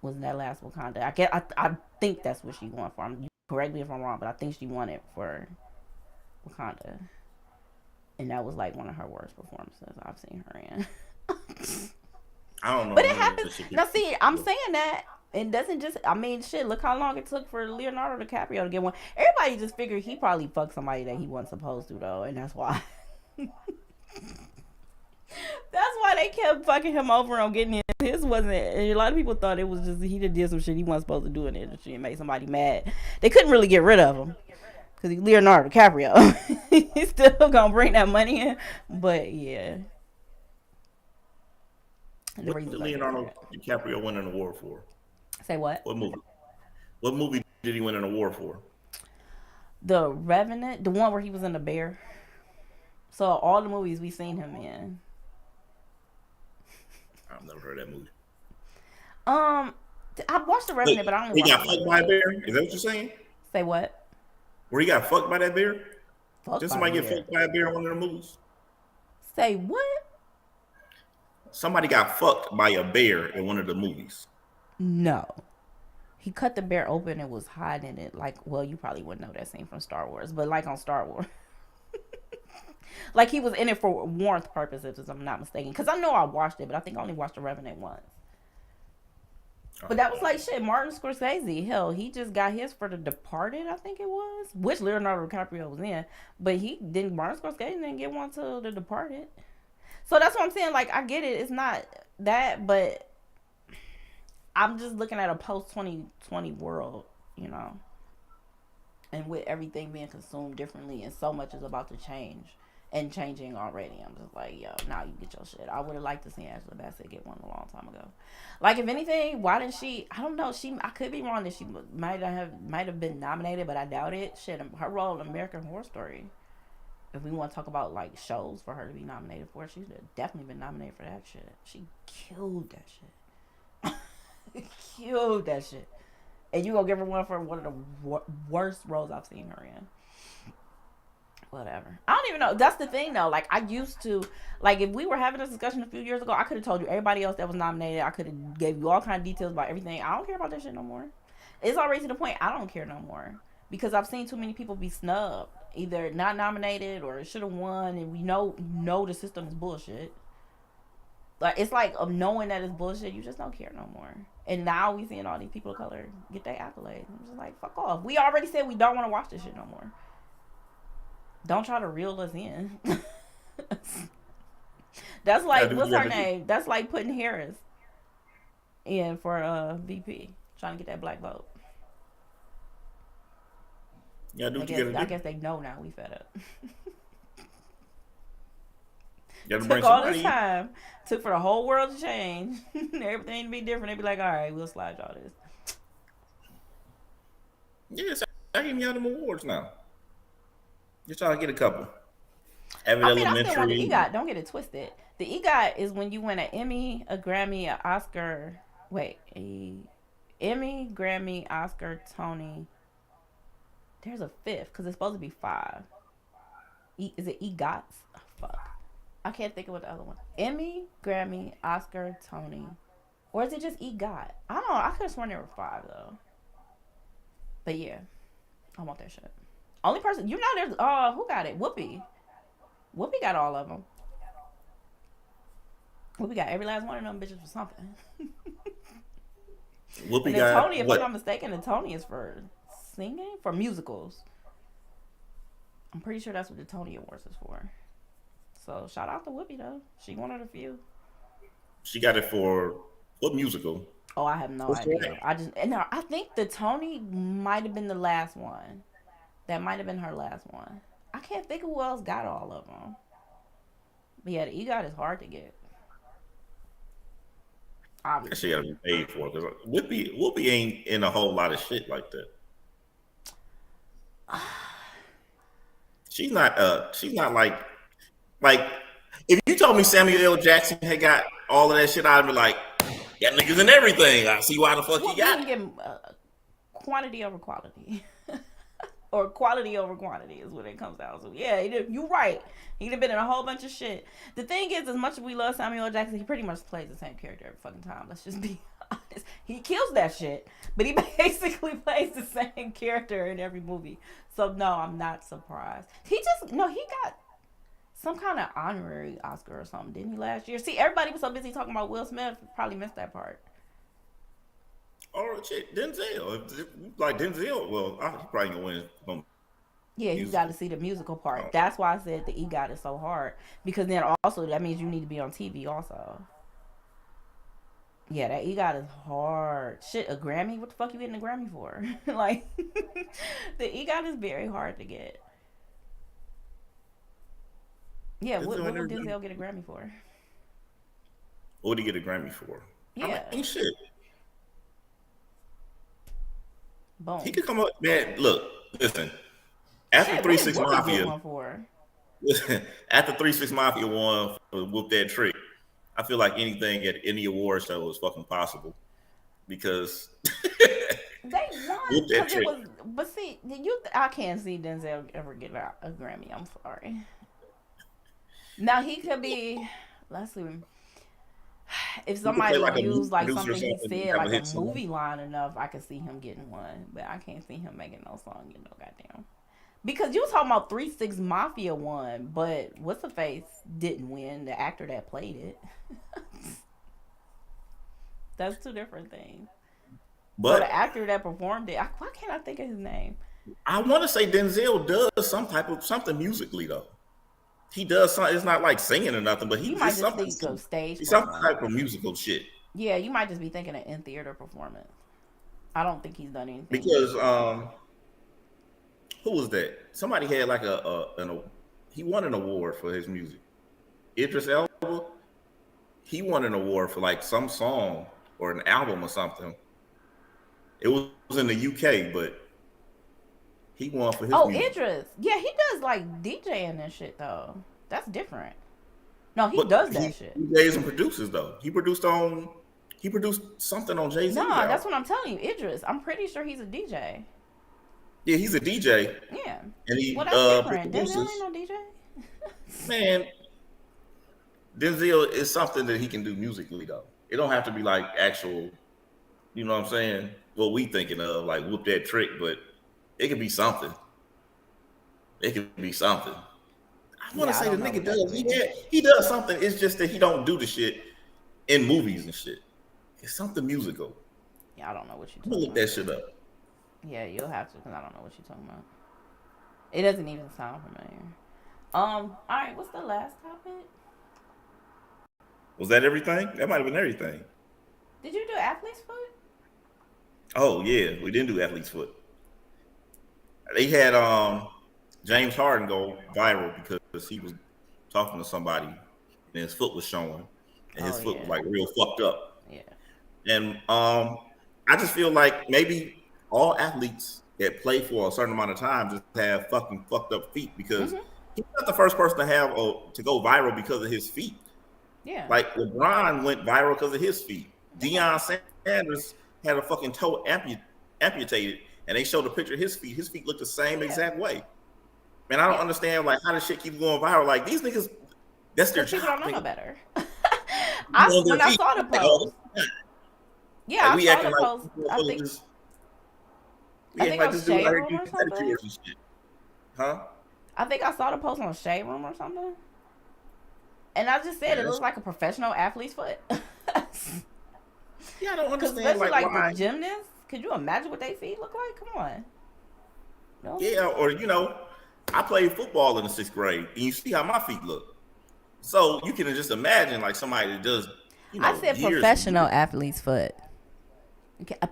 Was that last Wakanda? I think that's what she won for. You correct me if I'm wrong, but I think she won it for Wakanda, and that was like one of her worst performances I've seen her in. I don't know. But it happens. Now, see, I'm saying that it doesn't just. I mean, shit. Look how long it took for Leonardo DiCaprio to get one. Everybody just figured he probably fucked somebody that he wasn't supposed to, though, and that's why. That's why they kept fucking him over on getting his. His wasn't. A lot of people thought it was just he just did some shit he wasn't supposed to do in the industry and made somebody mad. They couldn't really get rid of him because he's Leonardo DiCaprio. He's still gonna bring that money in, but yeah. What did Leonardo DiCaprio win an award for? Say what? What movie? What movie did he win an award for? The Revenant, the one where he was in the bear. So all the movies we've seen him in. I've never heard that movie. I watched the Revenant, but I don't. He got fucked by a bear. Is that what you're saying? Say what? Where he got fucked by that bear? Fucked Did by somebody the get bear. fucked by a bear in one of the movies? Say what? Somebody got fucked by a bear in one of the movies. No. He cut the bear open and was hiding it. Like, well, you probably wouldn't know that scene from Star Wars, but like on Star Wars. Like he was in it for warmth purposes, if I'm not mistaken. Because I know I watched it, but I think I only watched The Revenant once. But that was like shit. Martin Scorsese, hell, he just got his for The Departed, I think it was, which Leonardo DiCaprio was in. But he didn't. Martin Scorsese didn't get one till The Departed. So that's what I'm saying. Like, I get it. It's not that, but I'm just looking at a post 2020 world, you know, and with everything being consumed differently, and so much is about to change. And changing already. I'm just like, yo, now you get your shit. I would have liked to see Angela Bassett get one a long time ago. Like, if anything, why didn't she? I don't know. I could be wrong that she might have been nominated, but I doubt it. Shit, her role in American Horror Story. If we want to talk about like shows for her to be nominated for, she should have definitely been nominated for that shit. She killed that shit. Killed that shit. And you gonna give her one for one of the worst roles I've seen her in. Whatever. I don't even know. That's the thing though. Like, I used to, like, if we were having this discussion a few years ago, I could have told you everybody else that was nominated. I could have gave you all kind of details about everything. I don't care about that shit no more. It's already to the point I don't care no more because I've seen too many people be snubbed either not nominated or should have won, and we know the system is bullshit. Like it's like of knowing that it's bullshit, you just don't care no more. And now we seeing all these people of color get their accolades. I'm just like, fuck off. We already said we don't want to watch this shit no more. Don't try to reel us in. That's like what's her name? That's like putting Harris in for VP, trying to get that black vote. Yeah, do what you gotta do. I guess they know now we fed up. Took all this time, took for the whole world to change, everything to be different. They'd be like, all right, we'll slide y'all this. Yes, I give y'all them awards now. You're trying to get a couple. I still want the EGOT. Don't get it twisted. The EGOT is when you win an Emmy, a Grammy, an Oscar. Wait, Emmy, Grammy, Oscar, Tony. There's a fifth because it's supposed to be 5. Is it EGOTs? Oh, fuck. I can't think of what the other one. Emmy, Grammy, Oscar, Tony. Or is it just EGOT? I don't know. I could have sworn there were 5 though. But yeah, I want that shit. Only person, there's who got it? Whoopi. Whoopi got all of them. Whoopi got every last one of them bitches for something. Whoopi got Tony, if I'm not mistaken, the Tony is for singing, for musicals. I'm pretty sure that's what the Tony Awards is for. So shout out to Whoopi though. She one of the few. She got it for what musical? Oh, I have no idea. I think the Tony might have been the last one. That might have been her last one. I can't think of who else got all of them. But yeah, the EGOT is hard to get. Obviously. She gotta be paid for because Whoopi ain't in a whole lot of shit like that. She's not like if you told me Samuel L. Jackson had got all of that shit, I'd be like, that nigga's in everything. I see why the fuck he got it. Quantity over quality. Or quality over quantity is what it comes down to. Yeah, you're right. He'd have been in a whole bunch of shit. The thing is, as much as we love Samuel L. Jackson, he pretty much plays the same character every fucking time. Let's just be honest. He kills that shit, but he basically plays the same character in every movie. So no, I'm not surprised. He got some kind of honorary Oscar or something, didn't he, last year? See, everybody was so busy talking about Will Smith, probably missed that part. Oh shit, Denzel. Like Denzel, well, he probably gonna win. Yeah, you got to see the musical part. Oh. That's why I said the EGOT is so hard, because then also that means you need to be on TV also. Yeah, that EGOT is hard. Shit, a Grammy? What the fuck you getting a Grammy for? Like, the EGOT is very hard to get. Yeah, what would Denzel get a Grammy for? What would he get a Grammy for? Yeah. I mean, shit. Boom. He could come up, man. Look, listen. After 3 6 Mafia, listen, after 3 6 Mafia won for Whoop That Trick, I feel like anything at any award show is fucking possible because they won because it was. But see, I can't see Denzel ever get a Grammy. I'm sorry. Now he could be. Let's see. If somebody used like something he said, like a movie line enough, I could see him getting one. But I can't see him making no song, goddamn. Because you was talking about 3 6 Mafia won, but what's the face didn't win, the actor that played it. That's two different things. But so the actor that performed it, why can't I think of his name? I want to say Denzel does something musically though. He does something. It's not like singing or nothing, but he might just think of stage. He's some type of musical shit. Yeah, you might just be thinking of in theater performance. I don't think he's done anything. Because who was that? Somebody had like he won an award for his music. Idris Elba. He won an award for like some song or an album or something. It was in the UK, but he won for his music. Idris. Yeah, he does like DJing and shit though. That's different. No, he does that shit. He DJs and produces though. He produced something on Jay-Z. No, that's what I'm telling you. Idris. I'm pretty sure he's a DJ. Yeah, he's a DJ. Yeah. And he that's different. Denzel ain't no DJ. Man, Denzel is something that he can do musically though. It don't have to be like actual, you know what I'm saying? What we thinking of, like Whoop That Trick, but it could be something. It could be something. I want to Yeah, I say the don't know nigga what that does. could be. He does something. It's just that he don't do the shit in movies and shit. It's something musical. Yeah, I don't know what you're I'm gonna talking look about. that shit up. Yeah, you'll have to because I don't know what you're talking about. It doesn't even sound familiar. All right, what's the last topic? Was that everything? That might have been everything. Did you do athlete's foot? Oh yeah, we didn't do athlete's foot. They had James Harden go viral because he was talking to somebody and his foot was showing and Oh his foot yeah, was like real fucked up. yeah. And I just feel like maybe all athletes that play for a certain amount of time just have fucking fucked up feet because Mhm. he's not the first person to have to go viral because of his feet. Yeah. Like LeBron went viral because of his feet. Yeah. Deion Sanders had a fucking toe amputated, and they showed a picture of his feet. His feet look the same Yeah. exact way. Man, I don't Yeah. understand like how this shit keeps going viral. Like these niggas, that's their Because people don't job. know no They better. on their When I feet saw the like all post, the time. yeah, Like I we saw acting the like post. we I acting think like on this dude Shade out here Room doing or something. pedicures and shit. Huh? I think I saw the post on Shade Room or something. And I just said Man, it looks like a professional athlete's foot. yeah, I don't Because understand especially like like the why. gymnasts, could you imagine what their feet look like? Come on. No. Yeah, or I played football in the 6th grade, and you see how my feet look. So you can just imagine like somebody that does, I said years and professional years. athlete's foot. Okay, a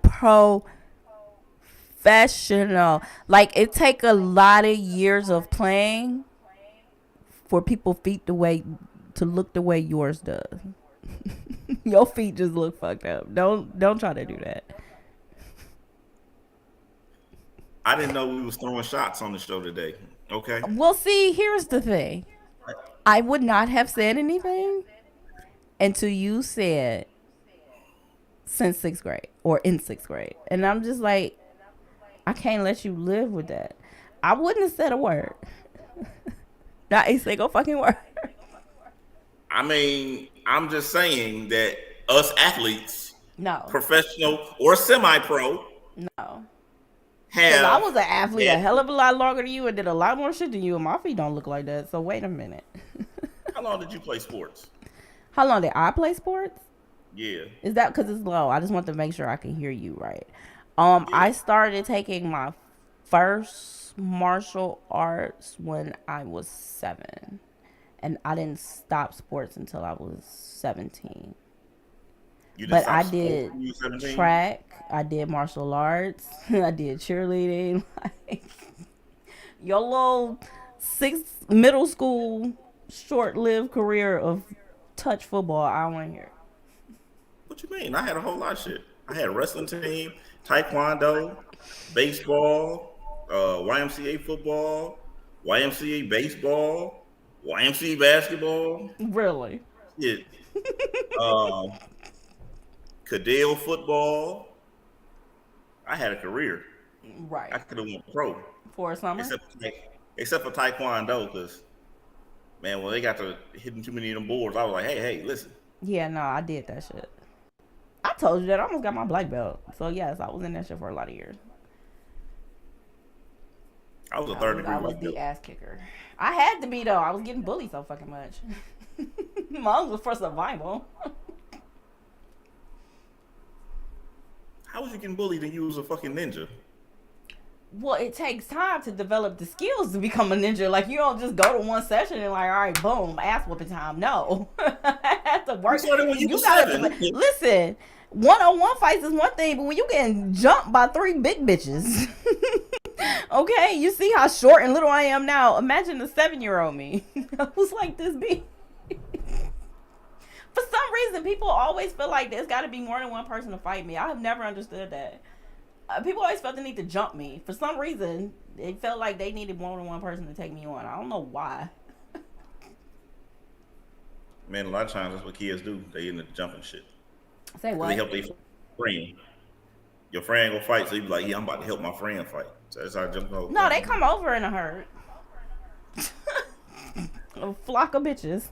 professional. Like it take a lot of years of playing for people feet to look the way yours does. Your feet just look fucked up. Don't try to do that. I didn't know we was throwing shots on the show today. Okay. Well, see, here's the thing. I would not have said anything until you said since 6th grade or in 6th grade. And I'm just like, I can't let you live with that. I wouldn't have said a word. Not a single fucking word. I mean, I'm just saying that us athletes, No, professional or semi-pro, no. Because I have was an athlete a had. hell of a lot longer than you and did a lot more shit than you, and my feet don't look like that. So wait a minute. How long did you play sports? How long did I play sports? Yeah, Is that because it's low? I just want to make sure I can hear you right. yeah. I started taking my first martial arts when I was 7, and I didn't stop sports until I was 17. You didn't But stop I sports did when you were 17. track, I did martial arts, I did cheerleading. Like, your little middle school short-lived career of touch football, I want to hear. What you mean? I had a whole lot of shit. I had a wrestling team, taekwondo, baseball, YMCA football, YMCA baseball, YMCA basketball. Really? Shit. Um, Cadell football. I had a career. I Right. could have went pro, For a summer? except except for taekwondo, because man, when they got to hitting too many of them boards, I was like, hey, listen. Yeah, no, I did that shit. I told you that I almost got my black belt. So yes, I was in that shit for a lot of years. I was a I third was degree I was white the belt. ass kicker. I had to be though. I was getting bullied so fucking much. Mine was for survival. How was you getting bullied and you was a fucking ninja? Well, it takes time to develop the skills to become a ninja. Like you don't just go to one session and like, all right, boom, ass whooping time. No, I had to You work. started when you were You gotta 7. listen. One-on-one fights is one thing, but when you getting jumped by 3 big bitches, okay, you see how short and little I am now. Imagine the 7-year-old me. Who's like this big. For some reason, people always feel like there's got to be more than one person to fight me. I have never understood that. People always felt the need to jump me. For some reason, it felt like they needed more than one person to take me on. I don't know why. Man, a lot of times that's what kids do. They end up jumping shit. Say They what? help their friend. Your friend go fight, so you be like, yeah, I'm about to help my friend fight. So that's how I jump over. No, they come over in a herd. A flock of bitches.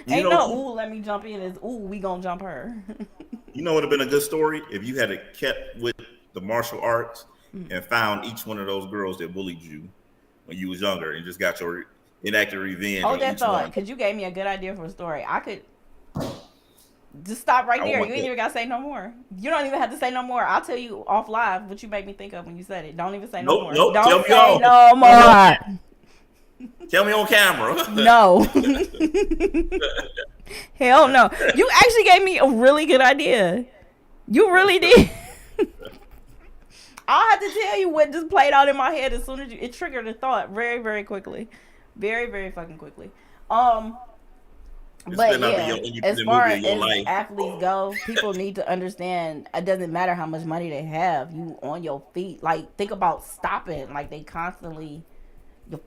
You Ain't know, no, ooh, let me jump in. It's, ooh, we gonna jump her. you know what would have been a good story if you had kept with the martial arts and found each one of those girls that bullied you when you was younger and just got your enacted revenge Hold on that each thought, one. because you gave me a good idea for a story. I could just stop right I there. want You ain't that. even gotta say no more. You don't even have to say no more. I'll tell you off live what you made me think of when you said it. Don't even say no Nope, more. nope. Tell Don't me say all. no more. Tell me on camera. No. Hell no. You actually gave me a really good idea. You really did. I'll have to tell you what just played out in my head as soon as it triggered a thought very, very quickly. Very, very fucking quickly. This But better not be your yeah, as independent far movie of your as life. athletes go, people need to understand it doesn't matter how much money they have. You on your feet. Like, think about stopping. Like, they constantly the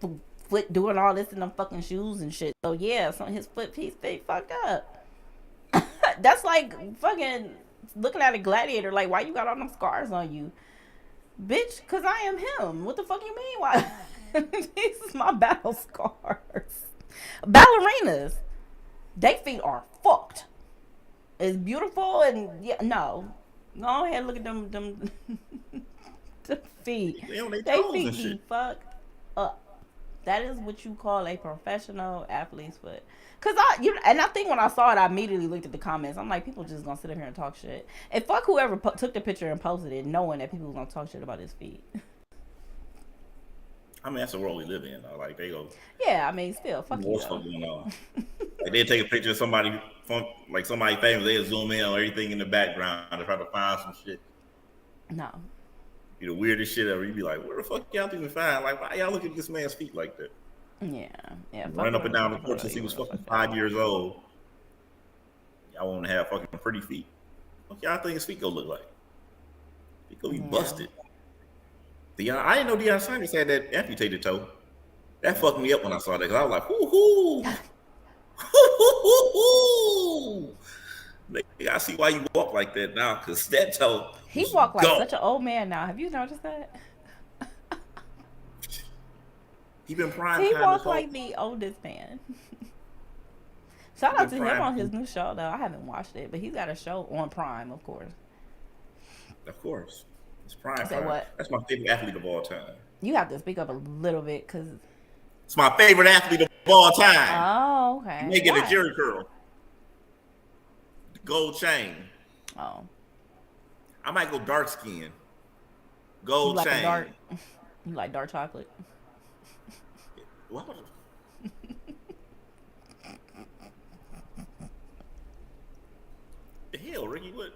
foot doing all this in them fucking shoes and shit. So yeah, so his foot piece they fucked up. That's like fucking looking at a gladiator. Like, why you got all them scars on you, bitch? Cause I am him. What the fuck you mean? Why? These is my battle scars. Ballerinas, they feet are fucked. It's beautiful and yeah, no. Go ahead, look at them the feet. They on their They toes feet and be shit. fucked up. That is what you call a professional athlete's foot. Cause I think when I saw it, I immediately looked at the comments. I'm like, people just gonna sit up here and talk shit. And fuck whoever took the picture and posted it, knowing that people was gonna talk shit about his feet. I mean, that's the world we live in. Though. Like they go, Yeah, I mean, still, fuck you what's though. going on? Like they take a picture of somebody from like somebody famous. They zoom in on everything in the background to try to find some shit. No. Be the weirdest shit ever. You be like, where the fuck y'all even find? Like, why y'all look at this man's feet like that? Yeah, yeah. Fuck Running up and whoever down took the the court photo. since he You was know, fucking fuck that. 5 years old. Y'all want to have fucking pretty feet. What y'all think his feet gonna look like? He gonna be Yeah. busted. I didn't know Deion Sanders had that amputated toe. That fucked me up when I saw that because I was like, hoo hoo. Nigga, I see why you walk like that now because that toe He was walked like gone. such an old man now. Have you noticed that? He been prime He time this walked whole. like the oldest man. Shout He out been to him prime. on his new show though. I haven't watched it, but he's got a show on Prime, of course. Of course, it's prime Say time. what? That's my favorite athlete of all time. You have to speak up a little bit, cause. It's my favorite athlete of all time. Oh, You okay. may get a Why? Jerry curl, the gold chain. Oh, I might go dark skin, you gold like a chain. dark? You like dark chocolate? What the hell, Ricky? What?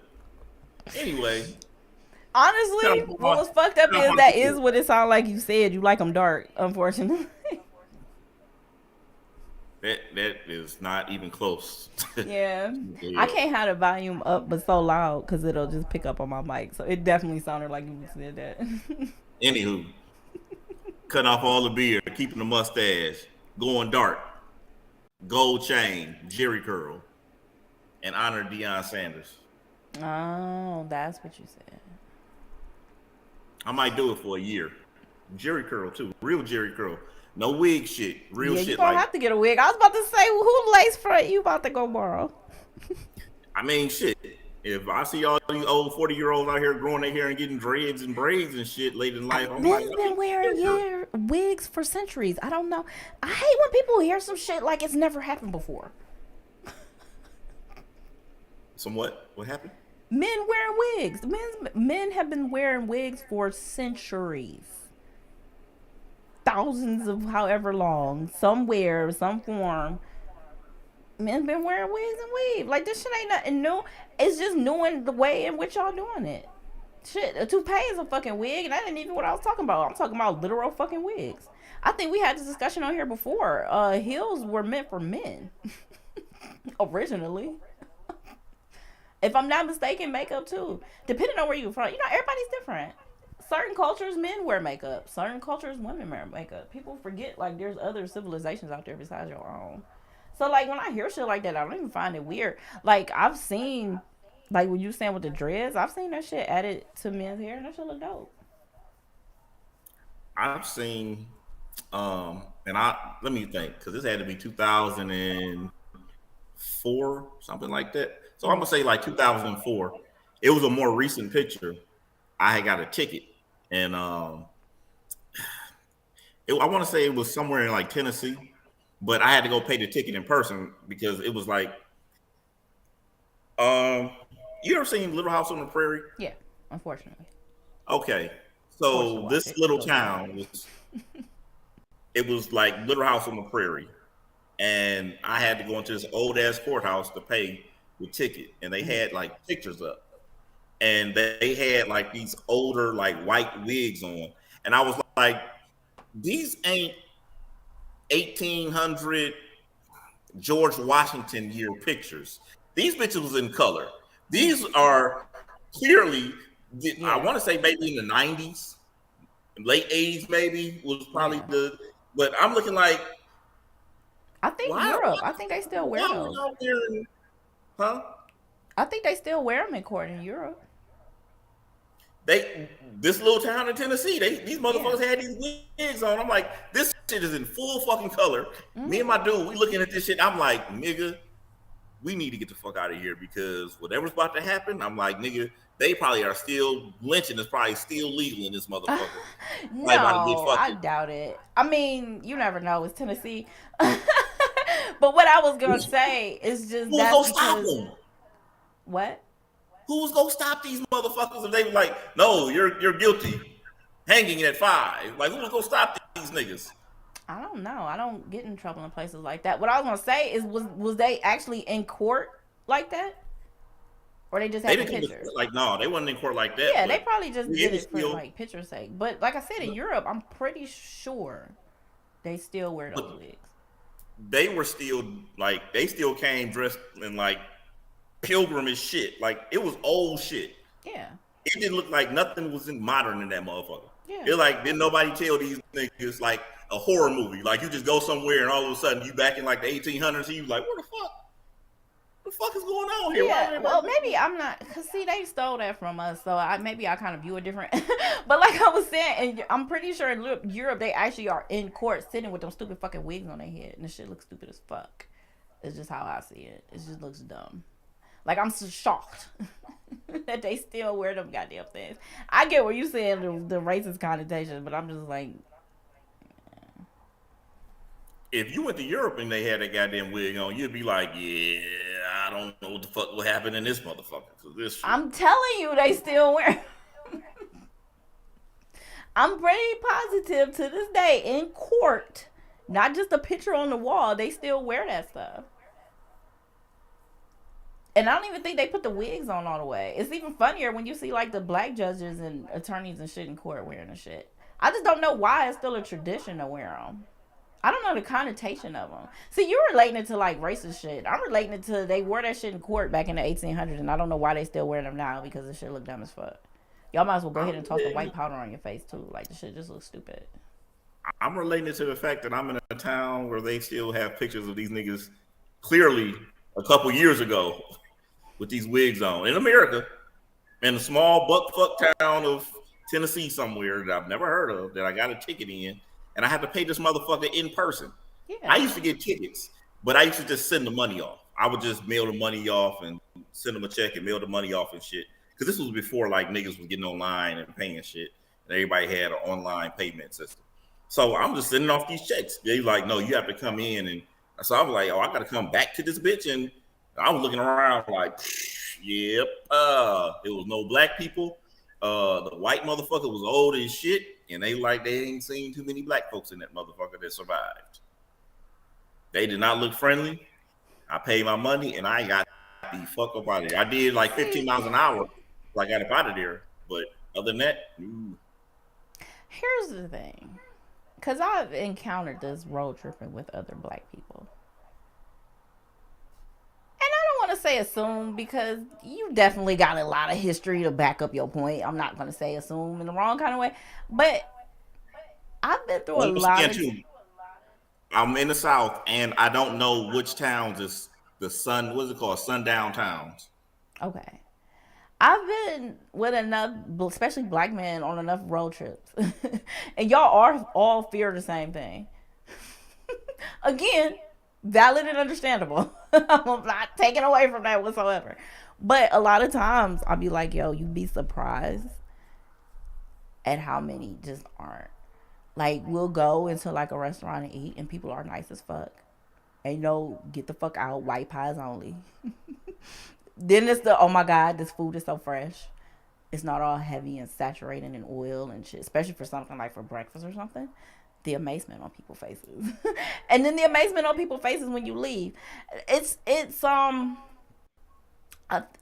Anyway, Honestly, what was fucked up is that is what it sounded like you said. You like them dark, unfortunately. that is not even close. Yeah. I can't have the volume up but so loud because it'll just pick up on my mic. So it definitely sounded like you said that. Anywho, cutting off all the beard, keeping the mustache, going dark, gold chain, Jerry curl, and honor Deion Sanders. Oh, that's what you said. I might do it for a year. Jerry curl too, real Jerry curl, no wig shit, real Yeah, you shit. gonna Like have to get a wig. I was about to say, who lace front you about to go borrow? I mean, shit. If I see all these old 40-year-olds out here growing their hair and getting dreads and braids and shit late in life, I'm like, Men's been wearing wigs for centuries. I don't know. I hate when people hear some shit like it's never happened before. somewhat. What happened? Men wearing wigs. Men have been wearing wigs for centuries. Thousands of however long. Some wear, some form. Men been wearing wigs and weave. Like, this shit ain't nothing new. It's just new in the way in which y'all doing it. Shit, a toupee is a fucking wig, and that ain't even what I was talking about. I'm talking about literal fucking wigs. I think we had this discussion on here before. Heels were meant for men. Originally. If I'm not mistaken, makeup too. Depending on where you're from. You know, everybody's different. Certain cultures, men wear makeup. Certain cultures, women wear makeup. People forget, like, there's other civilizations out there besides your own. So, like, when I hear shit like that, I don't even find it weird. Like, I've seen, like, what you saying with the dreads, I've seen that shit added to men's hair, and that shit look dope. I've seen, and let me think, because this had to be 2004, something like that. So I'm gonna say like 2004. It was a more recent picture. I had got a ticket and I want to say it was somewhere in like Tennessee, but I had to go pay the ticket in person because it was like, um, you ever seen Little House on the Prairie? Yeah, unfortunately. Okay, Forced to so watch this it to little go see town it. was, it was like Little House on the Prairie, and I had to go into this old ass courthouse to pay the ticket, and they Mhm. had like pictures up, and they had like these older like white wigs on, and I was like, these ain't 1800 George Washington year pictures. These bitches was in color. These Mm. are clearly, I Yeah. want to say maybe in the 90s, late 80s, maybe was probably Yeah. the. But I'm looking like, I think Europe. I think they still wear why are we those. out there? Huh? I think they still wear them in court in Europe. They this little town in Tennessee, these Yeah. motherfuckers had these wigs on. I'm like, this shit is in full fucking color. Me and Hmm. my dude, we looking at this shit. I'm like, nigga, we need to get the fuck out of here because whatever's about to happen, I'm like, nigga, they probably are still lynching is probably still legal in this motherfucker. Probably about to get No, I fucking. doubt it. I mean, you never know. It's Tennessee. But what I was gonna Who's, say is just who's that's gonna stop because them? what? Who's gonna stop these motherfuckers if they were like, no, you're guilty, hanging at 5? Like, who's gonna stop these niggas? I don't know. I don't get in trouble in places like that. What I was gonna say is was they actually in court like that, or they just They had the didn't come to pictures? court like, no, they wasn't in court like that. Yeah, they But probably just it did was it for still, like picture's sake. But like I said, in Europe, I'm pretty sure they still wear but those wigs. they were still like, they still came dressed in like pilgrimage shit. Like it was old shit. Yeah, It didn't look like nothing was in modern in that motherfucker. yeah. It like didn't nobody tell these niggas like a horror movie. Like you just go somewhere and all of a sudden you back in like the 1800s and you like, what the fuck? What the fuck is going on here? Why is Yeah, everybody well, looking? maybe I'm not, cause see, they stole that from us, so maybe I kind of view it different. But like I was saying, and I'm pretty sure in Europe they actually are in court sitting with them stupid fucking wigs on their head, and the shit looks stupid as fuck. It's just how I see it. It just looks dumb. Like I'm so shocked that they still wear them goddamn things. I get what you saying, the racist connotation, but I'm just like, If you went to Europe and they had that goddamn wig on, you'd be like, yeah, I don't know what the fuck will happen in this motherfucker. Cause this shit. I'm telling you, they still wear. I'm pretty positive to this day in court, not just a picture on the wall, they still wear that stuff. And I don't even think they put the wigs on all the way. It's even funnier when you see like the black judges and attorneys and shit in court wearing the shit. I just don't know why it's still a tradition to wear them. I don't know the connotation of them. See, you're relating it to like racist shit. I'm relating it to they wore that shit in court back in the 1800s, and I don't know why they still wear them now because the shit look dumb as fuck. Y'all might as well go ahead and toss the white powder on your face too. Like the shit just looks stupid. I'm relating it to the fact that I'm in a town where they still have pictures of these niggas clearly a couple years ago with these wigs on in America, in a small buck fuck town of Tennessee somewhere that I've never heard of that I got a ticket in, and I had to pay this motherfucker in person. I Yeah. used to get tickets, but I used to just send the money off. I would just mail the money off and send them a check and mail the money off and shit. Because this was before like niggas was getting online and paying shit, and everybody had an online payment system. So I'm just sending off these checks. They like, no, you have to come in, and so I was like, oh, I got to come back to this bitch, and I was looking around like, yep, there was no black people. The white motherfucker was old as shit, and they ain't seen too many black folks in that motherfucker that survived. They did not look friendly. I paid my money, and I got the fuck up out of there. I did like 15 See, miles an hour, so I got up out of there. But other than that, here's the thing. Because I've encountered this road tripping with other black people. And I don't want to say assume because you definitely got a lot of history to back up your point. I'm not going to say assume in the wrong kind of way. But I've been through a once lot again, of. too, I'm in the South, and I don't know which towns is the sun. What's it called? Sundown towns. Okay. I've been with enough, especially black men, on enough road trips. And y'all are all fear the same thing. Again, valid and understandable. I'm not taking away from that whatsoever. But a lot of times I'll be like, yo, you'd be surprised at how many just aren't. Like, we'll go into like a restaurant and eat, and people are nice as fuck. And get the fuck out, white pies only. Then it's the, oh my god, this food is so fresh. It's not all heavy and saturated in oil and shit, especially for something like for breakfast or something. The amazement on people's faces, and then the amazement on people's faces when you leave. It's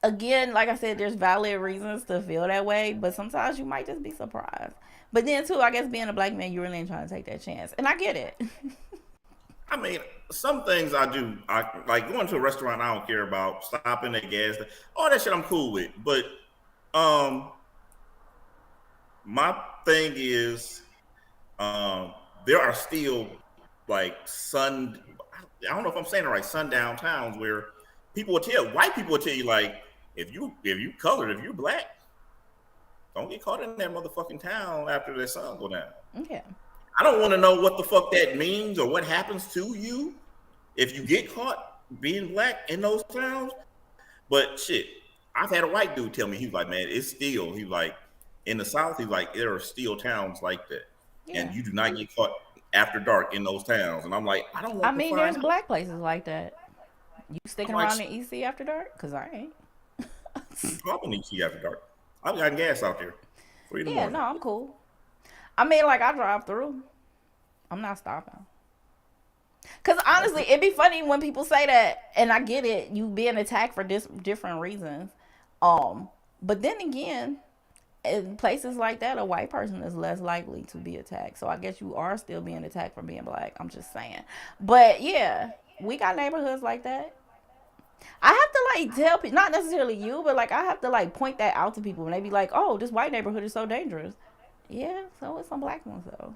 again, like I said, there's valid reasons to feel that way, but sometimes you might just be surprised. But then too, I guess being a black man, you really ain't trying to take that chance, and I get it. I mean, some things I do. I like going to a restaurant. I don't care about stopping at gas. All that shit I'm cool with. But um, my thing is, um, there are still like I don't know if I'm saying it right. Sundown towns where white people will tell you like, if you colored, if you're black, don't get caught in that motherfucking town after the sun go down. Okay. I don't want to know what the fuck that means or what happens to you if you get caught being black in those towns. But shit, I've had a white dude tell me, he was like, man, he's like, in the South, he's like, there are still towns like that. Yeah. And you do not get caught after dark in those towns. And I'm like, I don't want I mean, there's black places like that. You sticking around in EC after dark? Because I ain't. I'm in EC after dark. I've got gas out there. Yeah, no, I'm cool. I mean, like, I drive through. I'm not stopping. Because honestly, it'd be funny when people say that, and I get it, you being attacked for different reasons. But then again, in places like that, a white person is less likely to be attacked. So I guess you are still being attacked for being black. I'm just saying. But yeah, we got neighborhoods like that. I have to like tell people, not necessarily you, but like I have to like point that out to people when they be like, "Oh, this white neighborhood is so dangerous." Yeah, so it's some black ones though.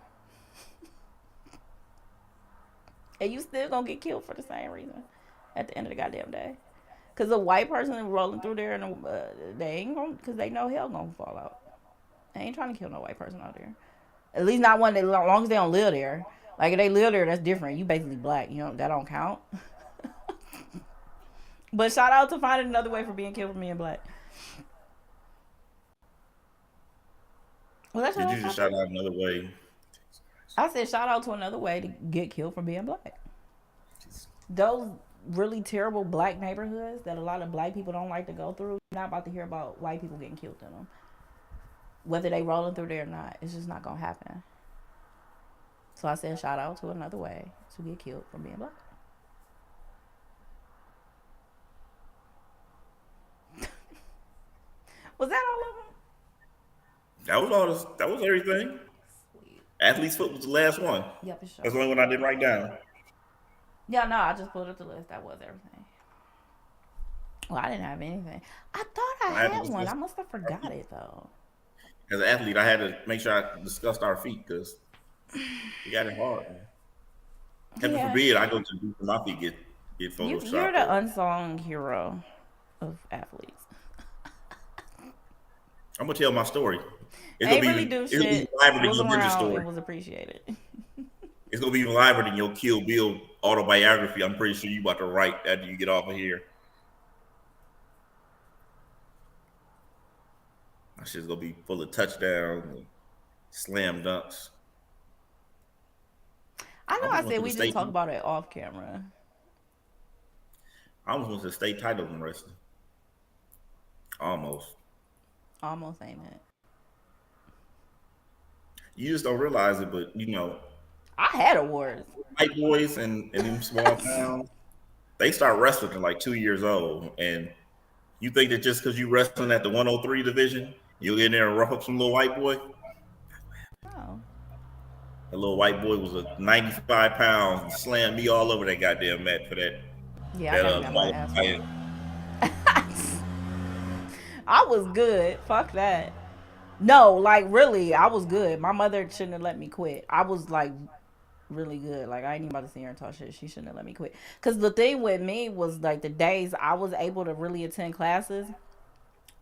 And you still gonna get killed for the same reason at the end of the goddamn day. Cause a white person rolling through there and they ain't gonna, cause they know hell gonna fall out. They ain't trying to kill no white person out there. At least not one that, as long as they don't live there. Like if they live there, that's different. You basically black. You know that don't count. But shout out to finding another way for being killed for being black. Well, that's Did you just shout out another way? I said shout out to another way to get killed for being black. Those really terrible black neighborhoods that a lot of black people don't like to go through. You're not about to hear about white people getting killed in them. Whether they rolling through there or not, it's just not gonna happen. So I said shout out to another way to get killed for being black. Was that all of them? That was all. That was everything. Sweet. Athlete's foot was the last one. Yep, it's sure. That's the only one I didn't write down. Yeah, no, I just pulled up the list. That was everything. Well, I didn't have anything. I thought I had one. I must have forgot it though. As an athlete, I had to make sure I discussed our feet because we got it hard, man. Heaven forbid I go to the beach and my feet get photoshopped. You're the unsung hero of athletes. I'm gonna tell my story. It's gonna be liver than your ninja story. It was appreciated. It's gonna be liver than your Kill Bill autobiography. I'm pretty sure you about to write after you get off of here. My shit's gonna be full of touchdowns and slam dunks. I know I said we just talk about it off camera. I almost went to the state title in wrestling. Almost ain't it? You just don't realize it, but you know. I had awards. White boys in them small towns, they start wrestling at like 2 years old. And you think that just because you wrestling at the 103 division, you'll get in there and rough up some little white boy? Oh. The little white boy was a 95 pounds and slammed me all over that goddamn mat for that. Yeah, I got my ass. I was good. Fuck that. No, like really, I was good. My mother shouldn't have let me quit. I was like really good. Like I ain't even about to sit here and talk shit. She shouldn't have let me quit. Cause the thing with me was like the days I was able to really attend classes,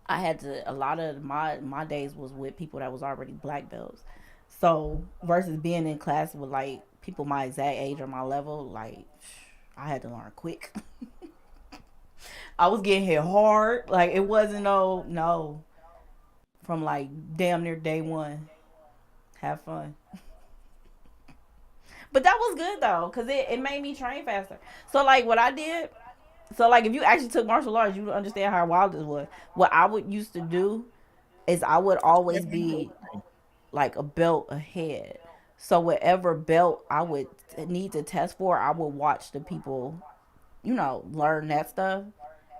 I had to. A lot of my days was with people that was already black belts. So versus being in class with like people my exact age or my level, like I had to learn quick. I was getting hit hard. Like it wasn't no from like damn near day one. have fun. But that was good though, cause it made me train faster. So like what I did, so like if you actually took martial arts, you would understand how wild this was. What I would used to do is I would always be like a belt ahead. So whatever belt I would need to test for, I would watch the people, learn that stuff.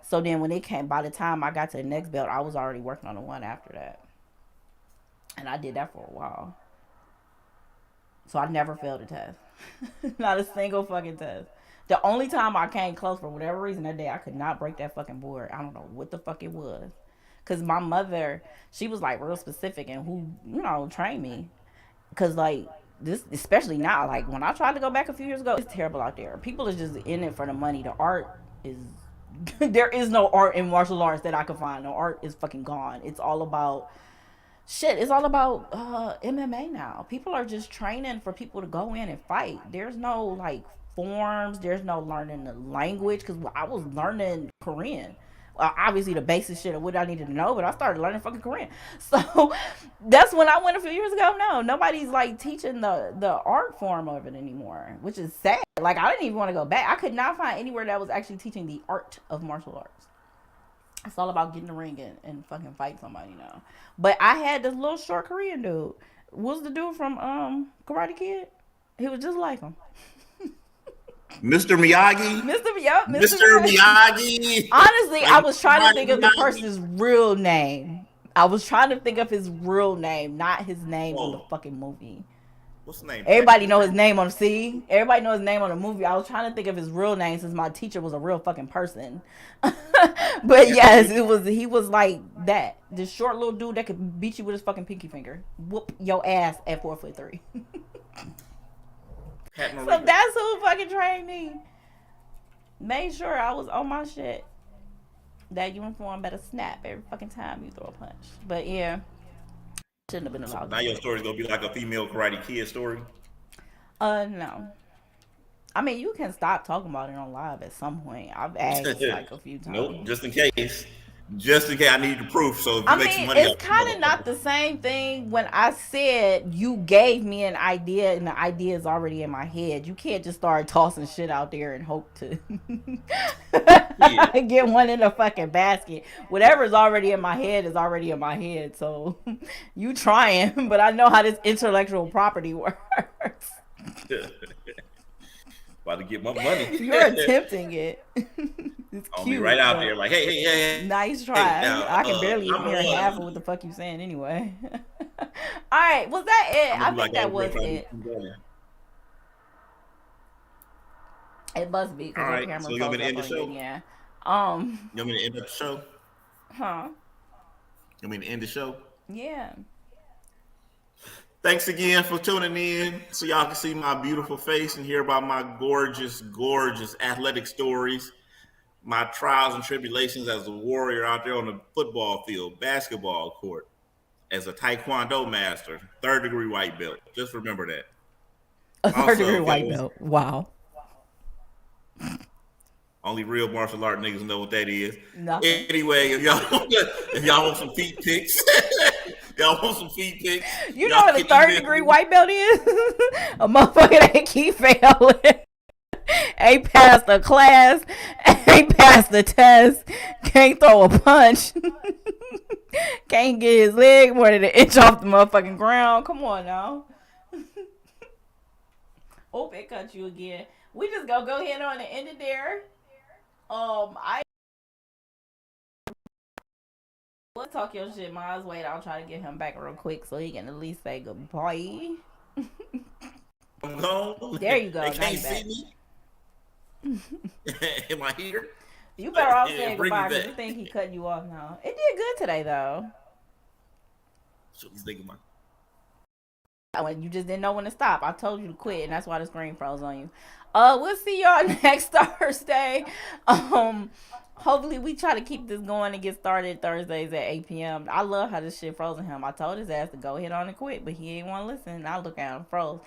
So then when it came, by the time I got to the next belt, I was already working on the one after that. And I did that for a while. So I never failed a test. Not a single fucking test. The only time I came close for whatever reason that day, I could not break that fucking board. I don't know what the fuck it was. Cause my mother, she was like real specific and who, trained me. Cause like this, especially now, like when I tried to go back a few years ago, it's terrible out there. People are just in it for the money. The art is, there is no art in martial arts that I could find. No art is fucking gone. It's all about shit. It's all about MMA now. People are just training for people to go in and fight. There's no like forms. There's no learning the language because I was learning Korean. Obviously the basic shit of what I needed to know, but I started learning fucking Korean. So that's when I went a few years ago. No, nobody's like teaching the art form of it anymore, which is sad. Like I didn't even want to go back. I could not find anywhere that was actually teaching the art of martial arts. It's all about getting the ring and fucking fight somebody now. But I had this little short Korean dude. What's the dude from Karate Kid? He was just like him. Mr. Miyagi. Mr. Miyagi. Honestly, I was trying to think of the person's real name. I was trying to think of his real name, not his name in the fucking movie. What's his name? Everybody know his name on the C. Everybody knows his name on the movie. I was trying to think of his real name since my teacher was a real fucking person. But yes, he was like that. This short little dude that could beat you with his fucking pinky finger. Whoop your ass at 4'3". So that's who fucking trained me. Made sure I was on my shit. That uniform better snap every fucking time you throw a punch. But yeah, shouldn't have been allowed. Now your story's gonna be like a female Karate Kid story. No. I mean, you can stop talking about it on live at some point. I've asked like a few times. Nope, just in case. Just in case I need the proof. So if you make some money, it's kind of not the same thing when I said you gave me an idea and the idea is already in my head. You can't just start tossing shit out there and hope to get one in the fucking basket. Whatever's already in my head is already in my head. So you trying, but I know how this intellectual property works. About to get my money. You're attempting it. It's I'll cute, be right out there like, hey. Nice try. Hey, now, I can barely even hear half of what the fuck you saying anyway. All right, was that it? I think that was it. It must be. All right, so you want me to end the show? Yeah. You want me to end the show? Huh? You want me to end the show? Yeah. Thanks again for tuning in so y'all can see my beautiful face and hear about my gorgeous, gorgeous athletic stories, my trials and tribulations as a warrior out there on the football field, basketball court, as a taekwondo master, 3rd-degree white belt. Just remember that. A 3rd-degree white belt. Wow. Only real martial art niggas know what that is. Nothing. Anyway, if y'all want some feet pics, You know what a 3rd-degree white belt is? A motherfucker that keep failing. Ain't passed a class. Ain't passed the test. Can't throw a punch. Can't get his leg more than an inch off the motherfucking ground. Come on now. Hope it cut you again. We just go ahead on and end it there. We'll talk your shit, Miles. Wait, I'll try to get him back real quick so he can at least say goodbye. There you go. They can't see me. Am I here? You better off saying goodbye because you think he cut you off now. It did good today though. So he's thinking about. When you just didn't know when to stop. I told you to quit, and that's why the screen froze on you. We'll see y'all next Thursday. Hopefully we try to keep this going and get started Thursdays at 8 p.m. I love how this shit froze on him. I told his ass to go ahead on and quit, but he ain't want to listen. I look at him froze.